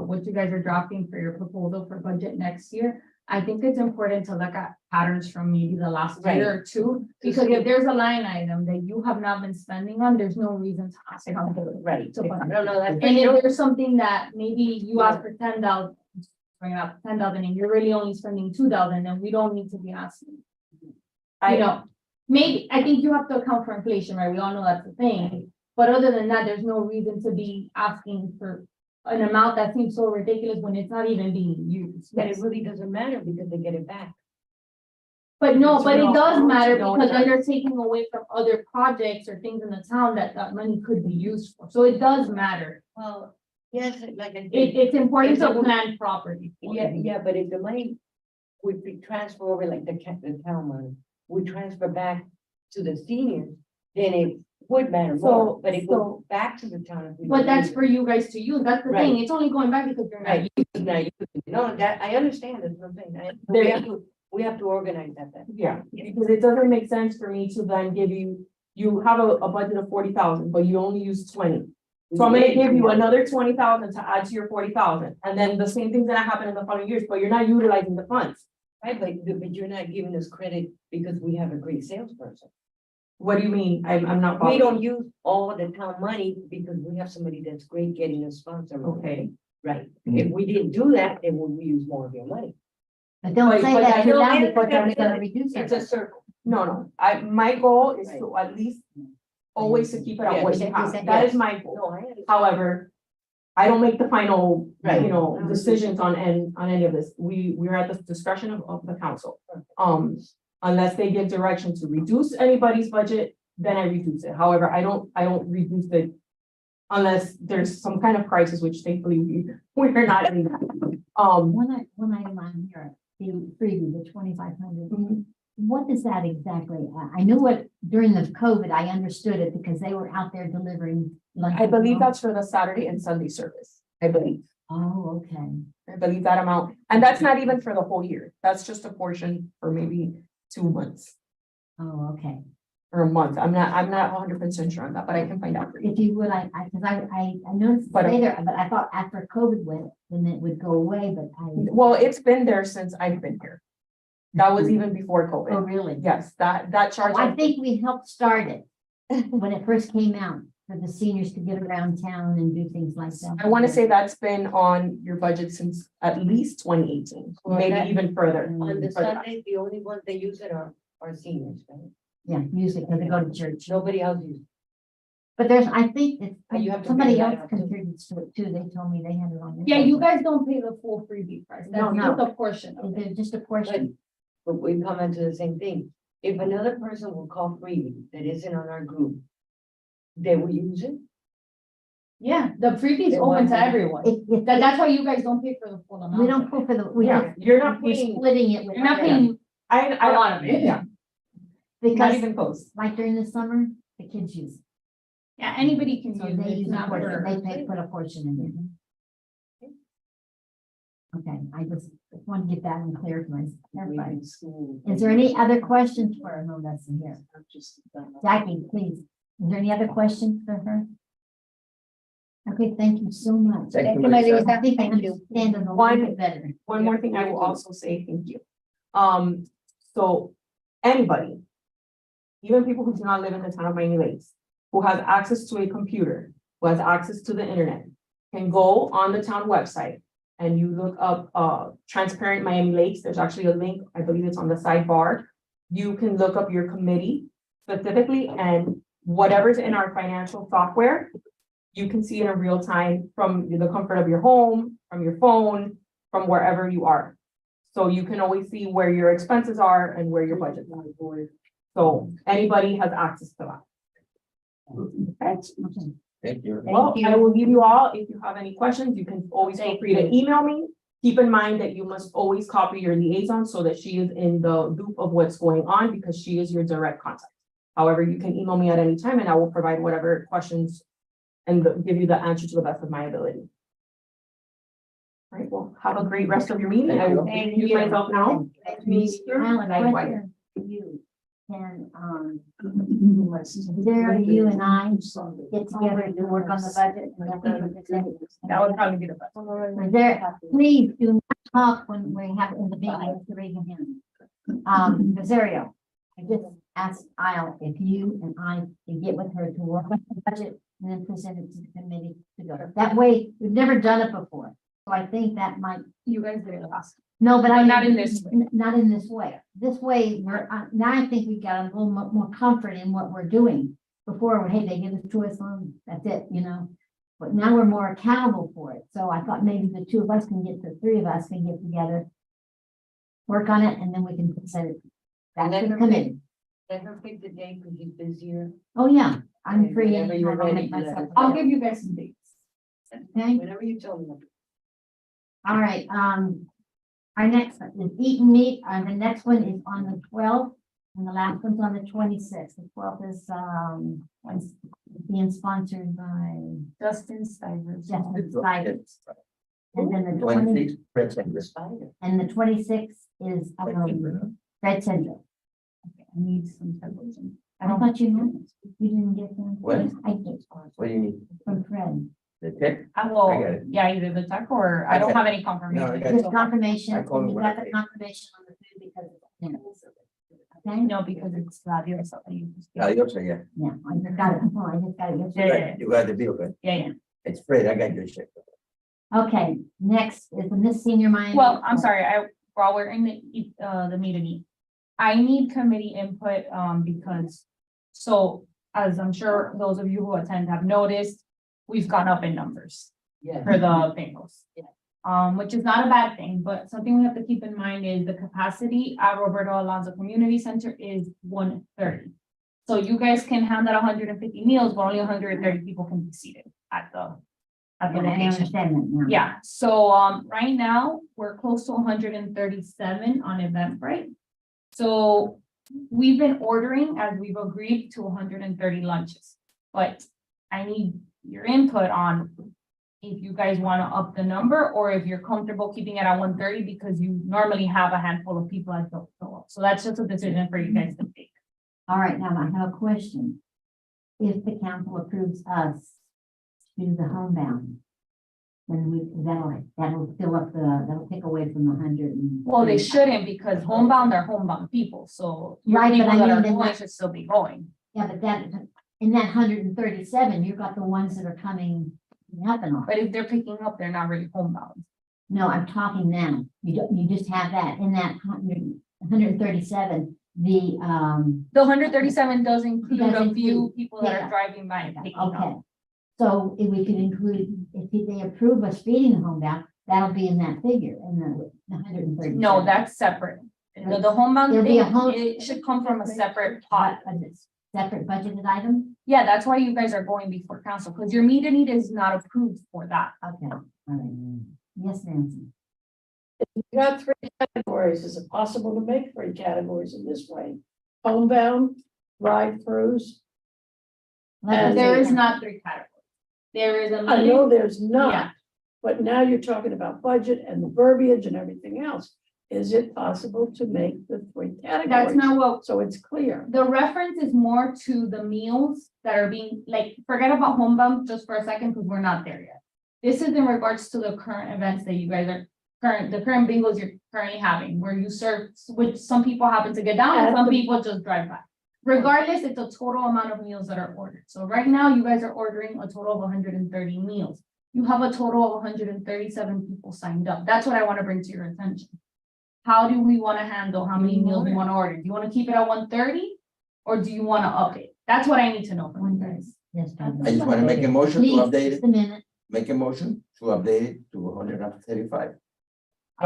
what you guys are drafting for your proposal for budget next year, I think it's important to look at patterns from maybe the last year or two, because if there's a line item that you have not been spending on, there's no reason to ask council. Right. to fund it. No, no, that's. And if there's something that maybe you ask for 10,000, bring up 10,000 and you're really only spending 2,000, then we don't need to be asking. You know, maybe, I think you have to account for inflation, right? We all know that's a thing. But other than that, there's no reason to be asking for an amount that seems so ridiculous when it's not even being used. But it really doesn't matter because they get it back. But no, but it No, does matter no, it because then doesn't. you're taking away from other projects or things in the town that money could be used for. So it does matter. Well, yes, like I said. It's important It's to a- plan properly. Yeah, but if the money would be transferred over like the town money, would transfer back to the seniors, then it would matter more, but it goes back to the town. if we But don't that's use for you guys to use. That's the thing. Right. It's only going back because you're it. not. Right, now you, no, that, I understand, that's what I'm saying, we have to organize that then. Yeah, because it doesn't make sense for me to then give you have a budget of 40,000, but you only use 20. So I'm gonna give you another 20,000 to add to your 40,000, and then the same thing's gonna happen in the following years, but you're not utilizing the funds. Right, but you're not giving us credit because we have a great salesperson. What do you mean? I'm not. We following. don't use all the town money because we have somebody that's great getting a sponsor. money. Okay, Right, if we didn't do that, then we use more of your money. But don't But- say but that I to don't them think because they're that- gonna reduce It's it. a circle. no, my goal is to at least always to keep it at what you have. That is my goal. No, I understand. However, I don't make the final, Right. you know, decisions on any of this. We're at the discretion of the council. Unless they give direction to reduce anybody's budget, then I reduce it. However, I don't reduce it unless there's some kind of crisis, which thankfully we're not in that. One item on here, the freebie, the 2,500. Mhm. What is that exactly? I knew what, during the COVID, I understood it because they were out there delivering lunch. I believe that's for the Saturday and Sunday service. I believe. Oh, okay. I believe that amount, and that's not even for the whole year. That's just a portion for maybe 2 months Oh, okay. or a month. I'm not 100% sure on that, but I can find out for you. If you would, because I noticed But- later, but I thought after COVID went, then it would go away, but Well, it's been there since I've been here. That was even before oh, COVID. really? Yes, that charge. I think we helped start it when it first came out. for the seniors to get around town and do things like that. I want to say that's been on your budget since at least 2018, Well, maybe that- even further. On the further back. Sunday, the only ones that use it are seniors, right? Yeah, music, because they go to church. Nobody else uses. But there's, I think You have it's, to somebody figure that else out, too. contributes to it too. They told me they had it on. their Yeah, you budget. guys don't pay the full freebie price. No, That's no. just a portion of it. They're just a portion. But we come into the same thing. If another person will call freebie that isn't on our group, they will use it. Yeah, the freebie is Then open why to not? everyone. That's why you guys don't pay for the full amount. We don't pay for the, we Yeah, don't, you're not we're paying, splitting it with. You're not everyone. paying I a lot of it. Yeah, not Because even close. like during the summer, the kids use. it. Yeah, anybody can So use they it. use It's a not portion, for. they pay, put a portion in there. Okay, I just want to get that in clear for everybody. Is there any other questions for her? No, that's in here. Jackie, please. Is there any other questions for her? Okay, thank you so much. Thank you, Melissa. I think I understand it a little bit better. One more thing, I will also say thank you. So anybody, even people who do not live in the town of Miami Lakes, who has access to a computer, who has access to the internet, can go on the town website and you look up, Transparent Miami Lakes. There's actually a link, I believe it's on the sidebar. You can look up your committee specifically and whatever's in our financial software, you can see it in real time from the comfort of your home, from your phone, from wherever you are. So you can always see where your expenses are and where your budget is. So anybody has access to that. Okay. Thank you. Well, I will leave you all. If you have any questions, you can always feel free to email me. Keep in mind that you must always copy your liaison so that she is in the loop of what's going on because she is your direct contact. However, you can email me at any time and I will provide whatever questions and give you the answer to the best of my ability. All right, well, have a great rest of your meeting. I will Thank mute you. myself now. Alan, a question for you. Can, Sarah, you and I get together to work on the budget? That would probably be the best. There, please do not talk when we have in the meeting, to raise your hand. Rosario, I just asked Isle if you and I can get with her to work on the budget and then present it to the committee to go. That way, we've never done it before. So I think that might, You guys did it last. no, but I. But not in this way. Not in this way. This way, we're, now I think we got a little more comfort in what we're doing. Before, hey, they give us choice on, that's it, you know? But now we're more accountable for it. So I thought maybe the two of us can get, the three of us can get together. Work on it and then we can send it back to the committee. Let her pick the day because she's busier. Oh, yeah, I'm free. Whenever you're anytime. I'll ready, make let myself us I'll available. give you guys some dates. Okay, Whenever you tell me. all right, our next one is eat and meet, the next one is on the 12th, and the last one's on the 26th. The 12th is, being sponsored by Justin Stivers. Justin Stivers. And then the 26, present. Spider. and the 26th is, Red Central. I need some tempos. I thought you had, it. You didn't get them? What? I did, What do you need? from Fred. The tech? I I will, got it. yeah, either the tech or I don't Okay. have any No, I confirmation. got Just confirmation, I called you him got the when I- confirmation on the food because it's, okay? No, because it's the other stuff that you just. Adios, yeah. Yeah, I just got it, oh, I just got it Yeah, yesterday. You got the bill, right? Yeah. It's Fred, I got your check. Okay, next is the Miss Senior Miami. Well, I'm sorry, while we're in the meeting, I need committee input, because, so, as I'm sure those of you who attend have noticed, we've gone up in numbers Yeah. for the bingos. Which is not a bad thing, but something we have to keep in mind is the capacity at Roberto Alonso Community Center is 130. So you guys can handle 150 meals, but only 130 people can be seated at the I location. understand that now. Yeah, so right now, we're close to 137 on Eventbrite. So we've been ordering as we've agreed to 130 lunches. But I need your input on if you guys want to up the number or if you're comfortable keeping it at 130 because you normally have a handful of people at the show up. So that's just a decision for you guys to make. All right, now I have a question. If the council approves us to do the homebound, then that'll fill up that'll take away from the 100 and. Well, they shouldn't because homebound are homebound people, so your Right, but people I that mean, are they're going not- should still be going. Yeah, but that, in that 137, you've got the ones that are coming, nothing on. But if they're picking up, they're not really homebound. No, I'm talking now. You don't, you just have that in that 137, the, The 137 does include Does a few include people that pickup. are driving by and picking okay. up. So if we could include, if they approve us feeding the homebound, that'll be in that figure, in the 137. No, that's separate. The homebound There'll be a thing, home- it should come from a separate pot. A separate budgeted item? Yeah, that's why you guys are going before council, because your meet and eat is not approved for that. Okay, all right. Yes, Nancy. You got 3 categories. Is it possible to make 3 categories in this way? Homebound, drive-throughs. And There is not 3 categories. There is a. I know there's Yeah. not, but now you're talking about budget and the verbiage and everything else. Is it possible to make the 3 categories? That's not what, So it's clear. the reference is more to the meals that are being, like, forget about homebound just for a second, because we're not there yet. This is in regards to the current events that you guys are, the current bingos you're currently having, where you serve, which some people happen to get down and some people just drive by. Regardless, it's a total amount of meals that are ordered. So right now, you guys are ordering a total of 130 meals. You have a total of 137 people signed up. That's what I want to bring to your attention. How do we want to handle how many meals we want to order? Do you want to keep it at 130? Or do you want to up it? That's what I need to know from you guys. Yes. I just want to make a motion to Please, update just it, a minute. make a motion to update it to 135.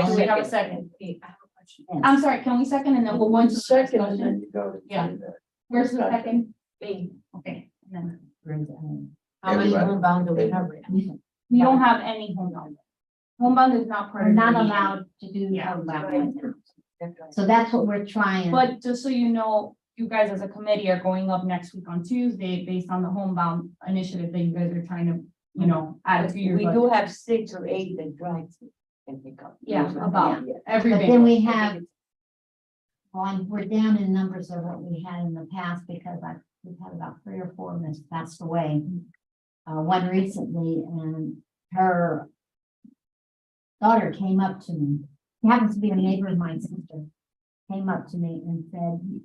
Do we have a second? Yes. I'm sorry, can we second and then we'll go into the Second, and discussion? then you go. to Yeah. the- Where's the second? Okay, and then How many Everybody. homebound do we have right now? we don't have any homebound. Homebound is not part We're of. not the meeting. allowed to do Yeah. homebound. So that's what we're trying. But just so you know, you guys as a committee are going up next week on Tuesday based on the homebound initiative that you guys are trying to, add to your. We budget. do have 6 or 8 that drive and pick up. Yeah, about every But day. then we have, we're down in numbers of what we had in the past because we've had about 3 or 4 of them that's passed away. One recently, and her daughter came up to me. She happens to be a neighbor of my sister. Came up to me and said,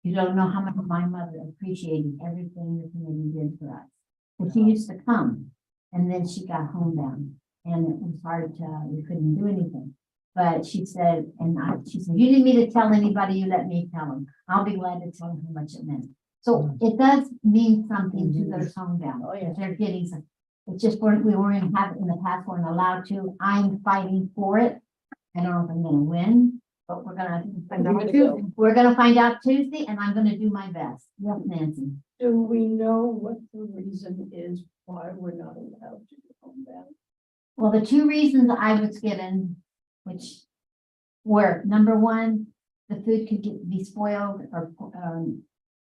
"You don't know how much my mother appreciated everything the committee did for us." And she used to come, and then she got homebound, and it was hard to, we couldn't do anything. But she said, she said, "You need me to tell anybody, you let me tell them. I'll be glad to tell them how much it meant." So it does mean something to those homebound. If they're getting some, it's just we weren't having in the past, weren't allowed to. I'm fighting for it. I don't know if I'm gonna win, but we're gonna find out Tuesday, and I'm gonna do my best. Yes, Nancy. Do we know what the reason is why we're not allowed to do homebound? Well, the 2 reasons I was given, which were, number 1, the food could be spoiled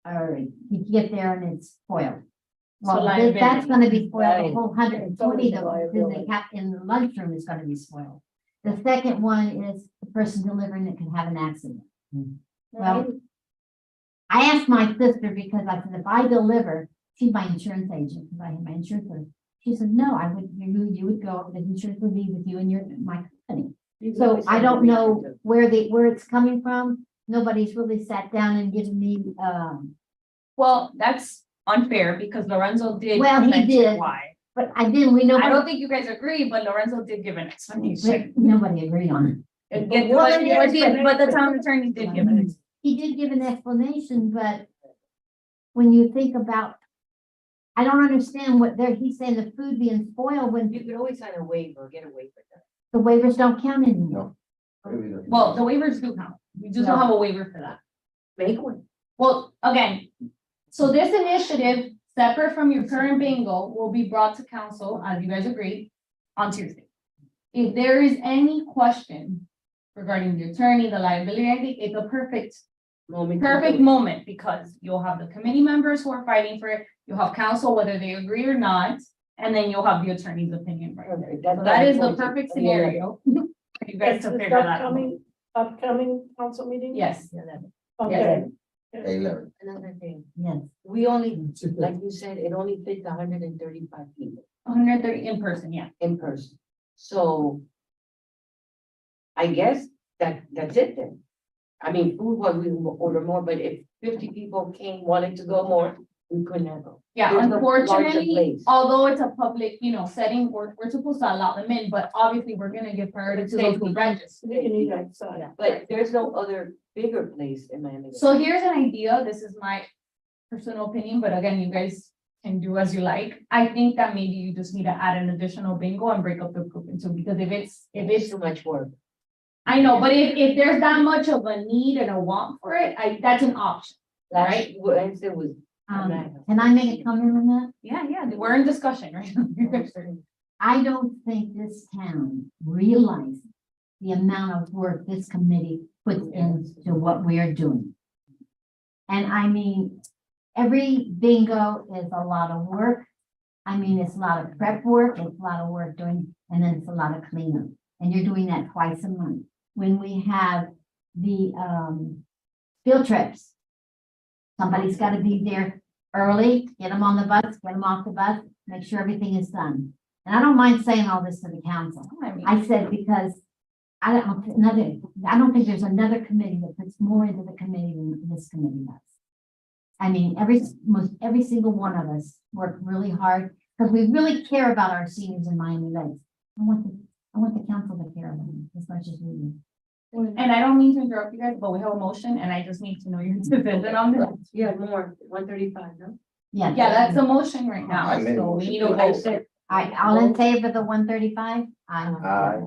or you get there and it's spoiled. Well, liability. that's gonna be spoiled, the Right. whole 120 that was in Liability. in the lunchroom is gonna be spoiled. The second one is the person delivering it can have an accident. Well, I asked my sister because I said, if I deliver, she's my insurance agent, because I have my insurance. with her. She said, no, you would go, the insurance would be with you and my company. So I don't know where it's coming from. Nobody's really sat down and given me, Well, that's unfair because Lorenzo did. Well, he mention did. Why. but we know. I don't think you guys agree, but Lorenzo did give an explanation. Nobody agreed on it. But Well, the town attorney did give an. He did give an explanation, but when you think about, I don't understand what he's saying the food being spoiled when You could always sign a waiver, get a waiver. the waivers don't count anymore. Well, the waivers do count. We just don't have a waiver for that. Make one. Well, again, so this initiative, separate from your current bingo, will be brought to council, as you guys agreed, on Tuesday. If there is any question regarding the attorney, the liability, I think it's a perfect moment, because you'll have the committee members who are fighting for it, you'll have council, whether they agree or not, and then you'll have the attorney's opinion right there. So that is the perfect scenario. for You guys Is to this figure that out. upcoming council meeting? Yes, Okay. 11. Another thing, Yes. we only, like you said, it only fits 135 people 130 in person, yeah. in person. So I guess that's it then. I mean, food, what we will order more, but if 50 people wanting to go more, we could not go. Yeah, There's no larger unfortunately, place. although it's a public, setting, we're supposed to allow them in, but obviously we're gonna give priority to those who register. They can eat outside. Yeah, but there's no other bigger place in Miami. So here's an idea, this is my personal opinion, but again, you guys can do as you like. I think that maybe you just need to add an additional bingo and break up the group into, because if it's, Too much work. I know, but if there's that much of a need and a want for it, that's an option. Right, Wednesday was. Can I make a comment on that? Yeah, we're in discussion, right? I don't think this town realizes the amount of work this committee puts into what we are doing. And I mean, every bingo is a lot of work. I mean, it's a lot of prep work, it's a lot of work doing, and then it's a lot of cleanup. And you're doing that twice a month. When we have the field trips, somebody's got to be there early, get them on the bus, get them off the bus, make sure everything is done. And I don't mind saying all this to the council. I said because I don't think there's another committee that puts more into the committee than this committee does. I mean, most every single one of us work really hard because we really care about our seniors in Miami Lakes. I want the council to care about them as much as we do. And I don't mean to interrupt you guys, but we have a motion and I just need to know your decision on this. Yeah, more, 135, no? Yeah. Yeah, that's a motion right now, I made a so we motion. need to vote. All in favor of the 135? Aye.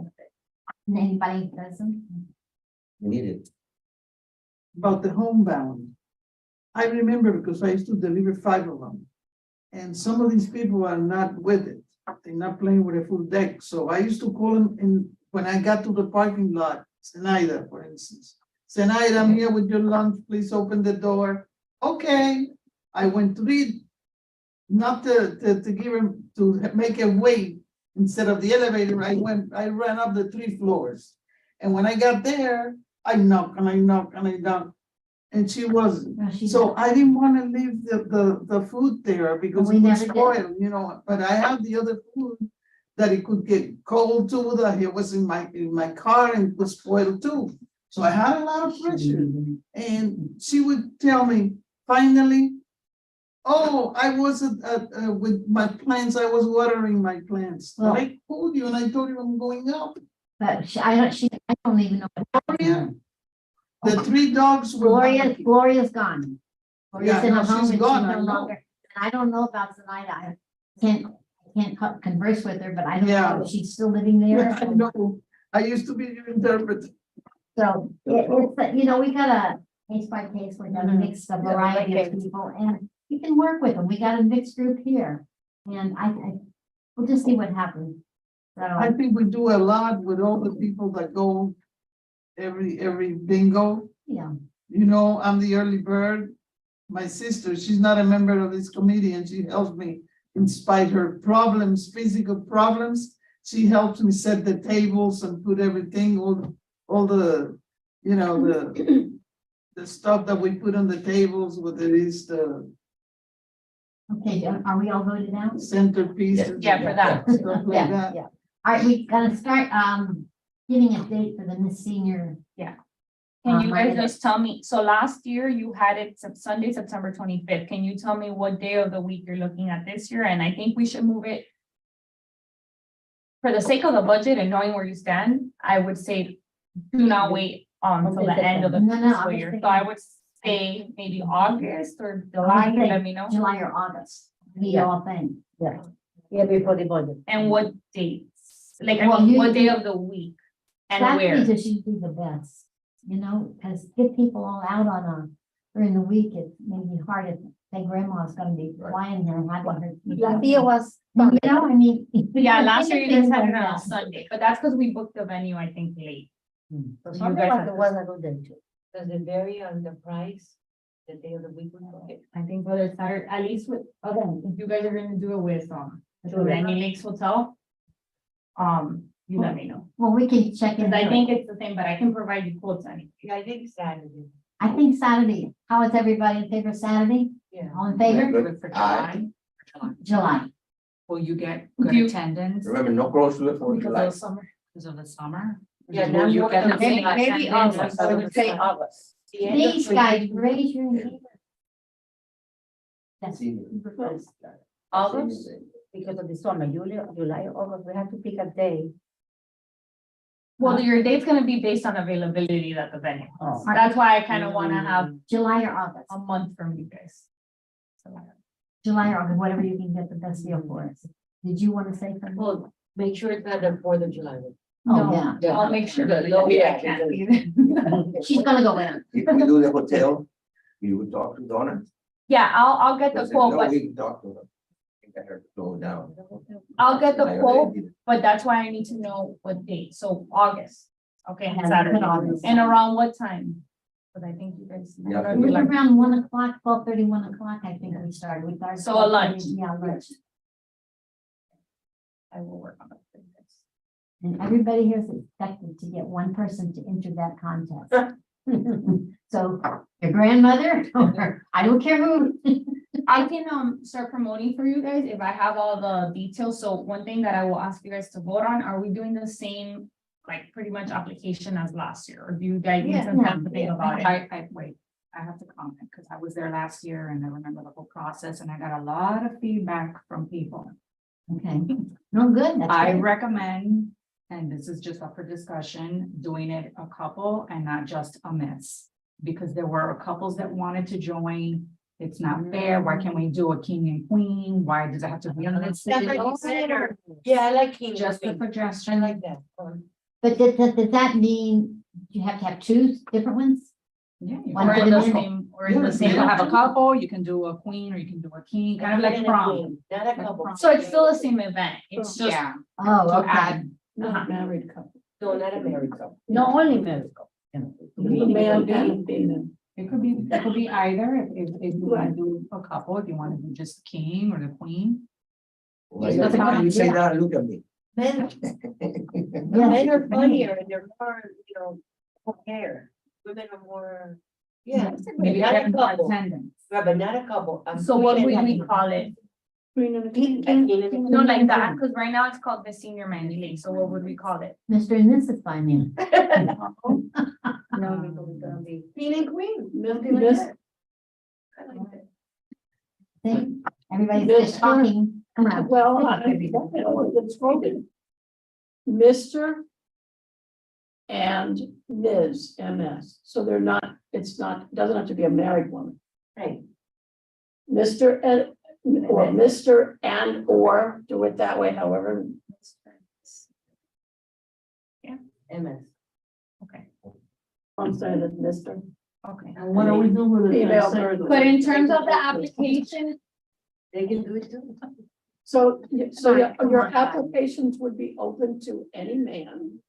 Anybody doesn't? Need it. About the homebound. I remember because I used to deliver 5 of them. And some of these people are not with it. They're not playing with a full deck. So I used to call them in when I got to the parking lot, Zenaida, for instance. Zenaida, I'm here with your lunch. Please open the door. Okay. I went to read, not to give him, to make a wait instead of the elevator. I ran up the 3 floors. And when I got there, I knock and I knock and I knock. And she wasn't. So I didn't want to leave the food there because We it would never did. spoil, but I have the other food that it could get cold too, that it was in my car and it was spoiled too. So I had a lot of pressure. And she would tell me, finally, oh, I wasn't with my plants, I was watering my plants. Well- I told you and I told you I'm going up. But I don't even know. Gloria, the 3 dogs were. Gloria's gone. Gloria's Yeah, in no, a home she's and gone, she's I no know. longer. And I don't know about Zenaida. I can't converse with her, but I don't Yeah. know if she's still living there. I know, I used to be your interpreter. So it's, we got a case by case, we got a mixed a variety of people and we can work with them. We got a mixed group here. And we'll just see what happens. I So, think we do a lot with all the people that go every bingo. yeah, I'm the early bird. My sister, she's not a member of this committee and she helps me in spite her problems, physical problems. She helps me set the tables and put everything, all the, the stuff that we put on the tables, whether it is the okay, are we all voted out? centerpieces. Yeah, for that. Stuff like Yeah, that. yeah. All right, we gotta start, giving a date for the Miss Senior. Can you guys Monday. just tell me, so last year you had it Sunday, September 25th. Can you tell me what day of the week you're looking at this year? And I think we should move it. For the sake of the budget and knowing where you stand, I would say do not wait until the end of the No, no, I fiscal was year. thinking- So I would say maybe August or July, you let me know. July or August, we all think. Yeah, before the budget. And what dates? Like, Well, I mean, you- what day of the week and where? Saturdays are usually the best, because get people all out during the week, it may be hard if their grandma's gonna be flying here and having her. was. I mean. Yeah, last year you guys had it on a Yeah. Sunday, but that's because we booked the venue, I think, late. So you Sunday guys was had the to- one I go there too. Does it vary on the price, the day of the week? I think whether it's Saturday, at least with, again, if you guys are gonna do it with, the Sure. Miami Lakes Hotel. You let me know, Well, we can check in. because I think it's the same, but I can provide you quotes on it. Yeah, I think Saturday. I think Saturday, how is everybody in favor of Saturday? Yeah. All in favor? Good. For Aye. July. Will you get Do good you- attendance Remember, no close to the 4th of because July. of summer? Because of the summer? Yeah, Will now you more get than the same maybe attendance August, as I of would the say summer? August. The end of Please, spring. guys, raise your hand. That's- Senior. August, Because of the summer, July, August, we have to pick a day. Well, your date's gonna be based on availability at the venue. Oh. That's why I kind of wanna have July or August, a month from you guys. July or August, whatever you can get the best deal for us. Did you want to say something? well, make sure it's not the 4th of July. Oh, yeah. I'll make sure. that No, yeah, I can't be there. She's gonna go in. If we do the hotel, you would talk to Donna? Yeah, I'll get the Because if quote, no, but we can talk to her. Get her to go down. I'll get the I quote, already did. but that's why I need to know what date. So August. Okay, Yeah, Saturday. put August. And around what time? But I think you guys. I Yeah, don't know if It you was like- around 1 o'clock, 12:30, 1 o'clock, I think we started. We started. So a lunch. 12:30, Yeah, lunch. I will work on it. And everybody here is expected to get one person to enter that contest. So your grandmother, or I don't care who. I can start promoting for you guys if I have all the details. So one thing that I will ask you guys to vote on, are we doing the same, like pretty much application as last year? Or do you guys need some time to think about it? Wait, I have to comment, because I was there last year and I remember the whole process and I got a lot of feedback from people. Okay, no good. That's I good. recommend, and this is just up for discussion, doing it a couple and not just a miss. Because there were couples that wanted to join. It's not fair. Why can't we do a king and queen? Why does it have to be on this? That's like you said, or- Yeah, I like King. Just a I suggestion. like that. But does that mean you have to have two different ones? Yeah. you One Or for in the the men. same, or in the You same. can have a couple, you can do a queen, or you can do a king, kind of like And a prom. queen, Not a couple. So it's still the same event. It's just, Yeah. Oh, To okay. add, Not married couple. No, not a married couple. No, only married couple. The man and female. it could be either, if you want to do a couple, if you want to do just the king or the queen. Why That's a good you say idea. that, look at me. Men, Yeah. men are funnier and they're more, more hair. Women are more, yeah. Maybe Not a have more couple. attendance. Yeah, but not a couple. a so what queen would and we a- call it? Queen and a king. a king and a No, like that, because right now it's called the senior Mandy League. So what would we call it? Mr. and Mrs. Finance. No, it's gonna be king and queen. Miss- I like that. See, everybody's Mr. just talking. Come on. Well, I don't know what it's spoken. Mr. and Ms., MS, so they're not, it's not, doesn't have to be a married woman. Right. Mr. and, or Mr. and or, do it that way, however. MS. Okay, I'm saying that Mr. okay. And what are we doing with it? Female third. But in terms of the application, They can do it too. So your applications would be open to any man,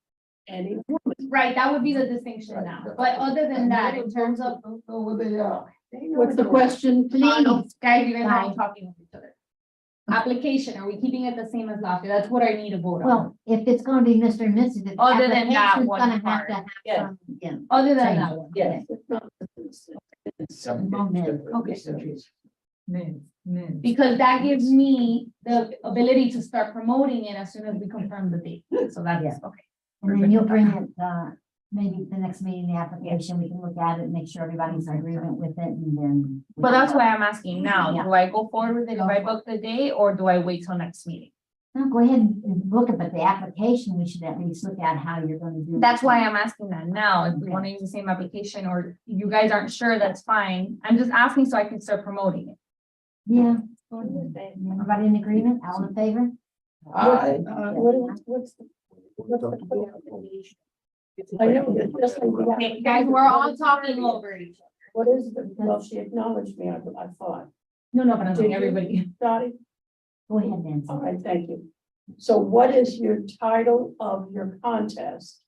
any woman. right, that would be the distinction now. But other than that, in terms of, Don't know what they are. What's the question, please? guys, you guys are all talking with each other. Application, are we keeping it the same as last year? That's what I need to vote on. Well, if it's gonna be Mr. and Mrs. the Other than that application's one gonna have part. to have Yes. some, yeah. Other than Change. that one. Yes. It's not- Because that gives me the ability to start promoting it as soon as we confirm the date. So that's, Yeah. okay. And then you'll bring it, maybe the next meeting, the application, we can look at it, make sure everybody's in agreement with it, and then. we But can- that's why I'm asking now, Yeah. do I go forward with it if I book the day, or do I wait till next meeting? No, go ahead and book it, but the application, we should at least look at how you're gonna do. it. That's why I'm asking that now, if we want to use the same application, or you guys aren't sure, that's fine. I'm just asking so I can start promoting it. Yeah. Everybody in agreement, all in favor? I, What's the? I know, it's just like we have- Okay, guys, we're all talking over each other. What is the, well, she acknowledged me, I thought. No, but I'm saying Did you? everybody. Dottie? Go ahead, Nancy. All right, thank you. So what is your title of your contest?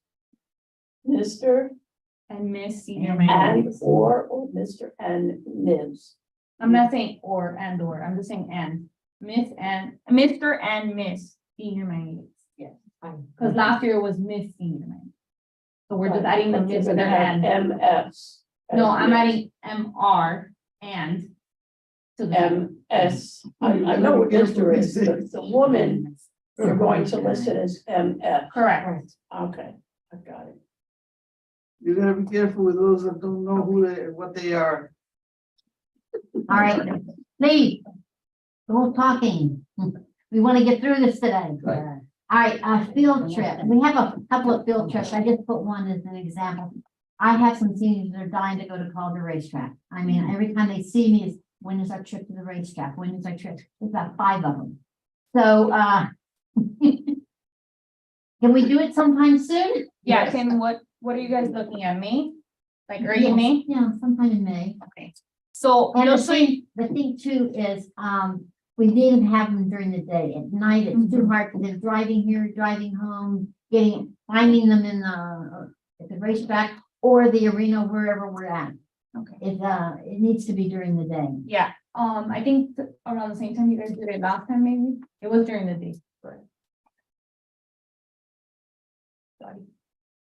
Mr. And Miss Senior and Man. or Mr. and Ms. I'm not saying or, I'm just saying and. Miss and, Mr. and Miss Senior Man. Yes, fine. Because last year was Miss Senior Man. So we're just adding the But you're Miss to gonna the have and. MS. No, I'm adding MR and. To the. MS. I know what Mr. is, but the woman, you're going to list it as MS. Correct. Okay, I got it. You gotta be careful with those that don't know who they, what they are. All right, Lee, We're talking. We want to get through this today. Right. All right, field trip. We have a couple of field trips. I just put one as an example. I have some seniors that are dying to go to Calder Racetrack. I mean, every time they see me is, when is our trip to the racetrack? When is our trip? There's about 5 of them. So, can we do it sometime soon? Yeah, Kim, what are you guys looking at, May? Like early Yes, May? Yeah, sometime in May. Okay. So, And just so you- the thing too is, we didn't have them during the day. At night, it's too hard for them driving here, driving home, finding them in at the racetrack or the arena, wherever we're at. okay, It needs to be during the day. yeah, I think around the same time you guys did it last time, maybe, it was during the day.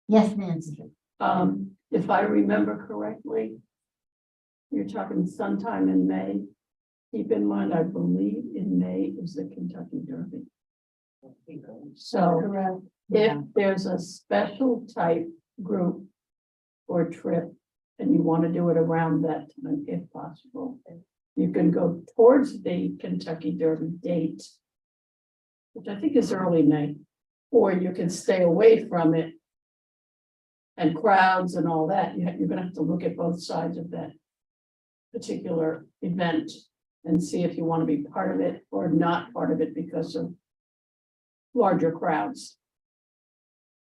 Yes, Nancy. If I remember correctly, you're talking sometime in May. Keep in mind, I believe in May is the Kentucky Derby. So if there's a special type group or trip and you want to do it around that time, if possible, you can go towards the Kentucky Derby date, which I think is early May, or you can stay away from it. And crowds and all that, you're gonna have to look at both sides of that particular event and see if you want to be part of it or not part of it because of larger crowds.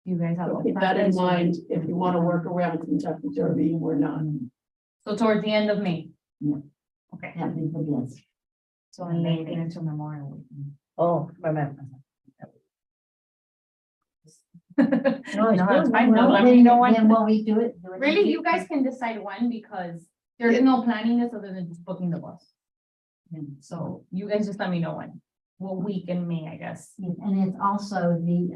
You guys have. So a keep that in preference? mind if you want to work around Kentucky Derby or not. So towards the end of May? Yeah. Okay, Yeah, we could, yes. so in May into Memorial Weekend. Oh, remember. No, it's fine, Well, no, let me know then when. will we do it? Really, you guys can decide when, because there's no planning this other than just booking the bus. So you guys just let me know what week in May, I guess. Yes, and it's also the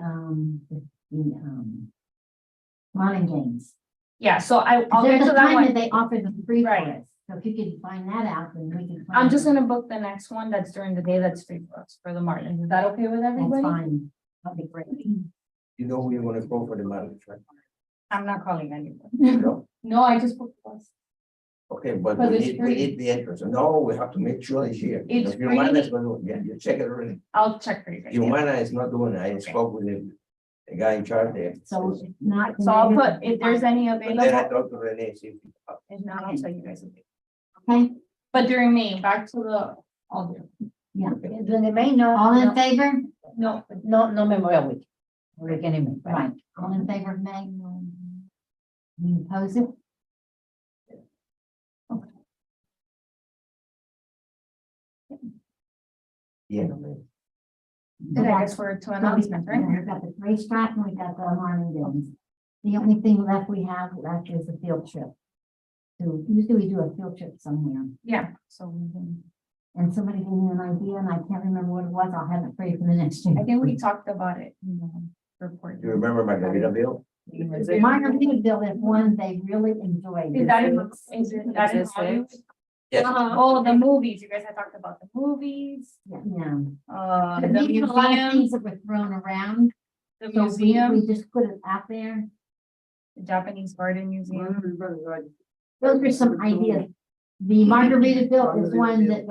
running games. Yeah, so I'll get There's to a that time that one. they offer them free for Right. us. So if you could find that out, then we can. I'm just gonna book the next one that's during the day that's free for us, for the Marlins. Is that okay with That's everybody? fine. That'd be great. You know who you're gonna go for the mileage, right? I'm not calling anyone. No? No, I just booked the bus. Okay, but But we it's need, free. we need the entrance. No, we have to make sure it's here. It's If your free. man is gonna, yeah, you check it already. I'll check for you guys. Humana is not doing it. I spoke with the guy in charge there. So if not. So I'll put, if there's any Then I available, talked to Renee, see if if not, I'll tell you guys. Okay, But during May, back to the, I'll do. yeah. During the May, no. All in favor? No, No Memorial Week. We're getting May, right? Right. All in favor of May? You oppose it? yeah, no, I guess we're to announcements, right? We've got the racetrack and we got the morning games. The only thing left we have left is a field trip. So usually we do a field trip somewhere, Yeah, so we can, and somebody gave me an idea and I can't remember what it was. I'll have it for you for the next year. I think we talked about it in the report. Do you remember Margaritaville? Margaritaville is one they really enjoyed. Is that in, is it that in Hollywood? Yes. Oh, the movies, you guys had talked about the movies, Yeah. the But these are a lot of museum, things that were thrown around. the So museum, we just put it out there. the Japanese Garden Museum. Those are some ideas. The Margaritaville is one that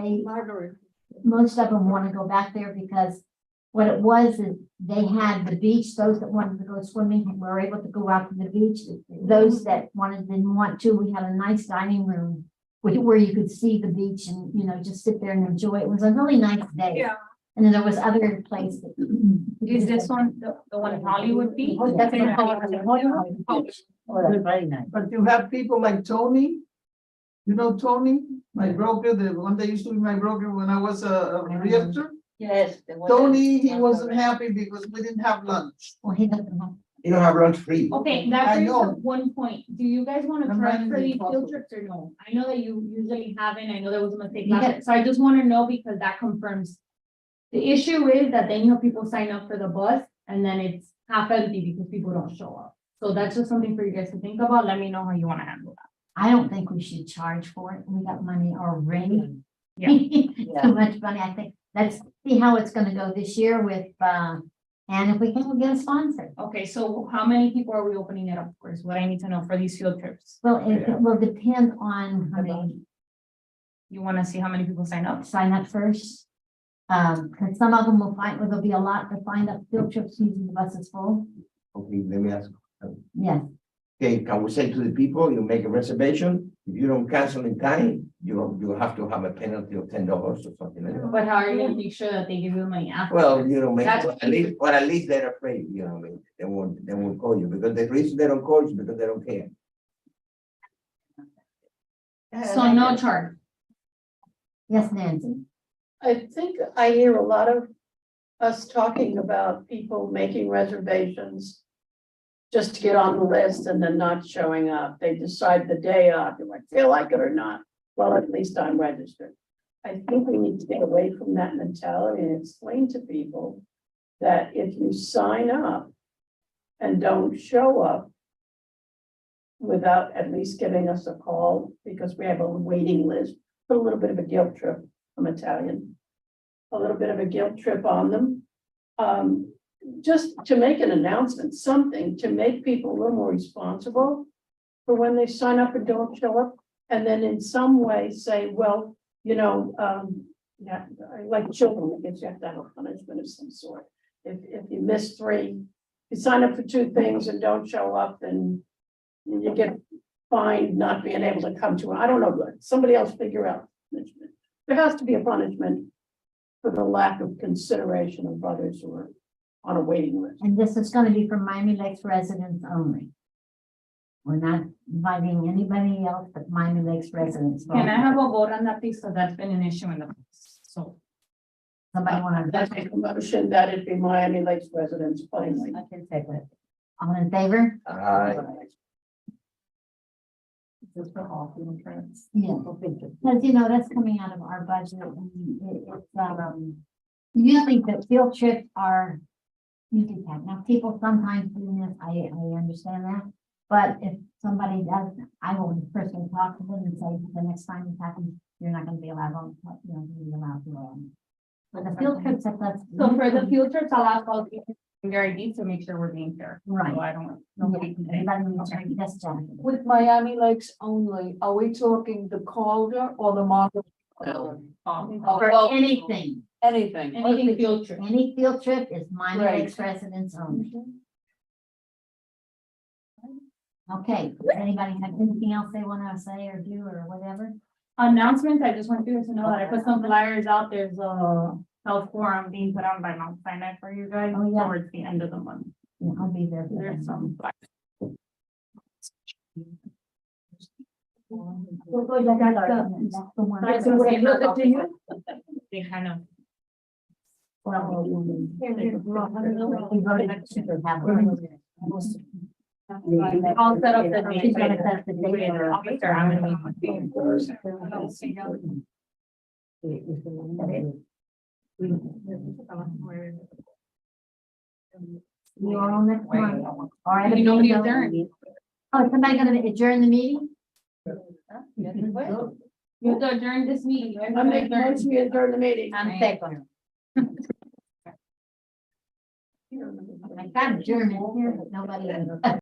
most of them want to go back there because what it was is they had the beach, those that wanted to go swimming were able to go out to the beach. Those that didn't want to, we had a nice dining room where you could see the beach and, just sit there and enjoy it. It was a really nice day. Yeah. And then there was other places. Is this one, the one in Hollywood Beach? Oh, that's in Hollywood. Oh, that's very nice. But you have people like Tony. You know Tony, my broker, the one that used to be my broker when I was a realtor. Yes. Tony, he wasn't happy because we didn't have lunch. Well, he doesn't have. You don't have lunch free. Okay, that I brings know. up one point. Do you guys want to I'm try running for the these call. field trips or no? I know that you usually haven't. I know there was a mistake You last get- time. So I just want to know because that confirms. The issue is that then you have people sign up for the bus and then it's half empty because people don't show up. So that's just something for you guys to think about. Let me know how you want to handle that. I don't think we should charge for it. We got money already. Yeah. Too much money, I think. Let's see how it's gonna go this year with, and if we can, we'll get a sponsor. Okay, so how many people are we opening it up for? Is what I need to know for these field trips. Well, it will depend on how many You want to see how many people sign up? sign up first. Cause some of them will find, there'll be a lot to find up field trips using the buses full. Okay, let me ask. Yes, Okay, can we say to the people, you make a reservation, if you don't cancel in time, you have to have a penalty of $10 or something like that. But how are you gonna make sure that they give you the money after? Well, you know, maybe, That's- at least they're afraid, you know, I mean, they won't call you, because the reason they don't call you is because they don't care. So no charge. yes, Nancy. I think I hear a lot of us talking about people making reservations just to get on the list and then not showing up. They decide the day of, do I feel like it or not? Well, at least I'm registered. I think we need to get away from that mentality and explain to people that if you sign up and don't show up without at least giving us a call, because we have a waiting list, put a little bit of a guilt trip, I'm Italian, a little bit of a guilt trip on them. Just to make an announcement, something to make people a little more responsible for when they sign up and don't show up. And then in some way say, well, you know, yeah, like children, I guess you have to have a punishment of some sort. If you miss 3, you sign up for 2 things and don't show up, then you get fined not being able to come to, I don't know, but somebody else figure out punishment. There has to be a punishment for the lack of consideration of others who are on a waiting list. And this is gonna be for Miami Lakes residents only. We're not inviting anybody else but Miami Lakes residents. Can I have a vote on that, please? So that's been an issue in the past. So. Somebody wanna, That's a motion that it be Miami Lakes residents only. I can take that. All in favor? This is for all field trips. Yeah, because you know, that's coming out of our budget. And it's, you think that field trips are. You can have, now people sometimes do this, I understand that. But if somebody does, I will personally talk to them and say, the next time this happens, you're not gonna be allowed on, you know, be allowed to. But the field trips, that's. So for the field trips, I'll ask all the your ID to make sure we're being fair. Right. So I don't, nobody can say. Yes, Jonathan. With Miami Lakes only, are we talking the Calder or the Margaret? For anything, Anything. Anything field trip. any field trip is Miami Right. Lakes residents only. Okay, anybody have anything else they wanna say or do or whatever? Announcements, I just want you to know that I put some flyers out. There's a health forum being put on by Mount Sinai for you guys Oh, yeah. towards the end of the month. Yeah, I'll be there. for There's that. some flyers. That's the one. That's what I look to you. They kind of. Well, we voted to have one. I'll set up the She's date. gonna set the date. Officer, I'm gonna meet with You are on next month. All right. You don't need to adjourn. Oh, is somebody gonna adjourn the meeting? You have to adjourn this meeting. I make a motion to adjourn the meeting. I'm second. I got German here, but nobody.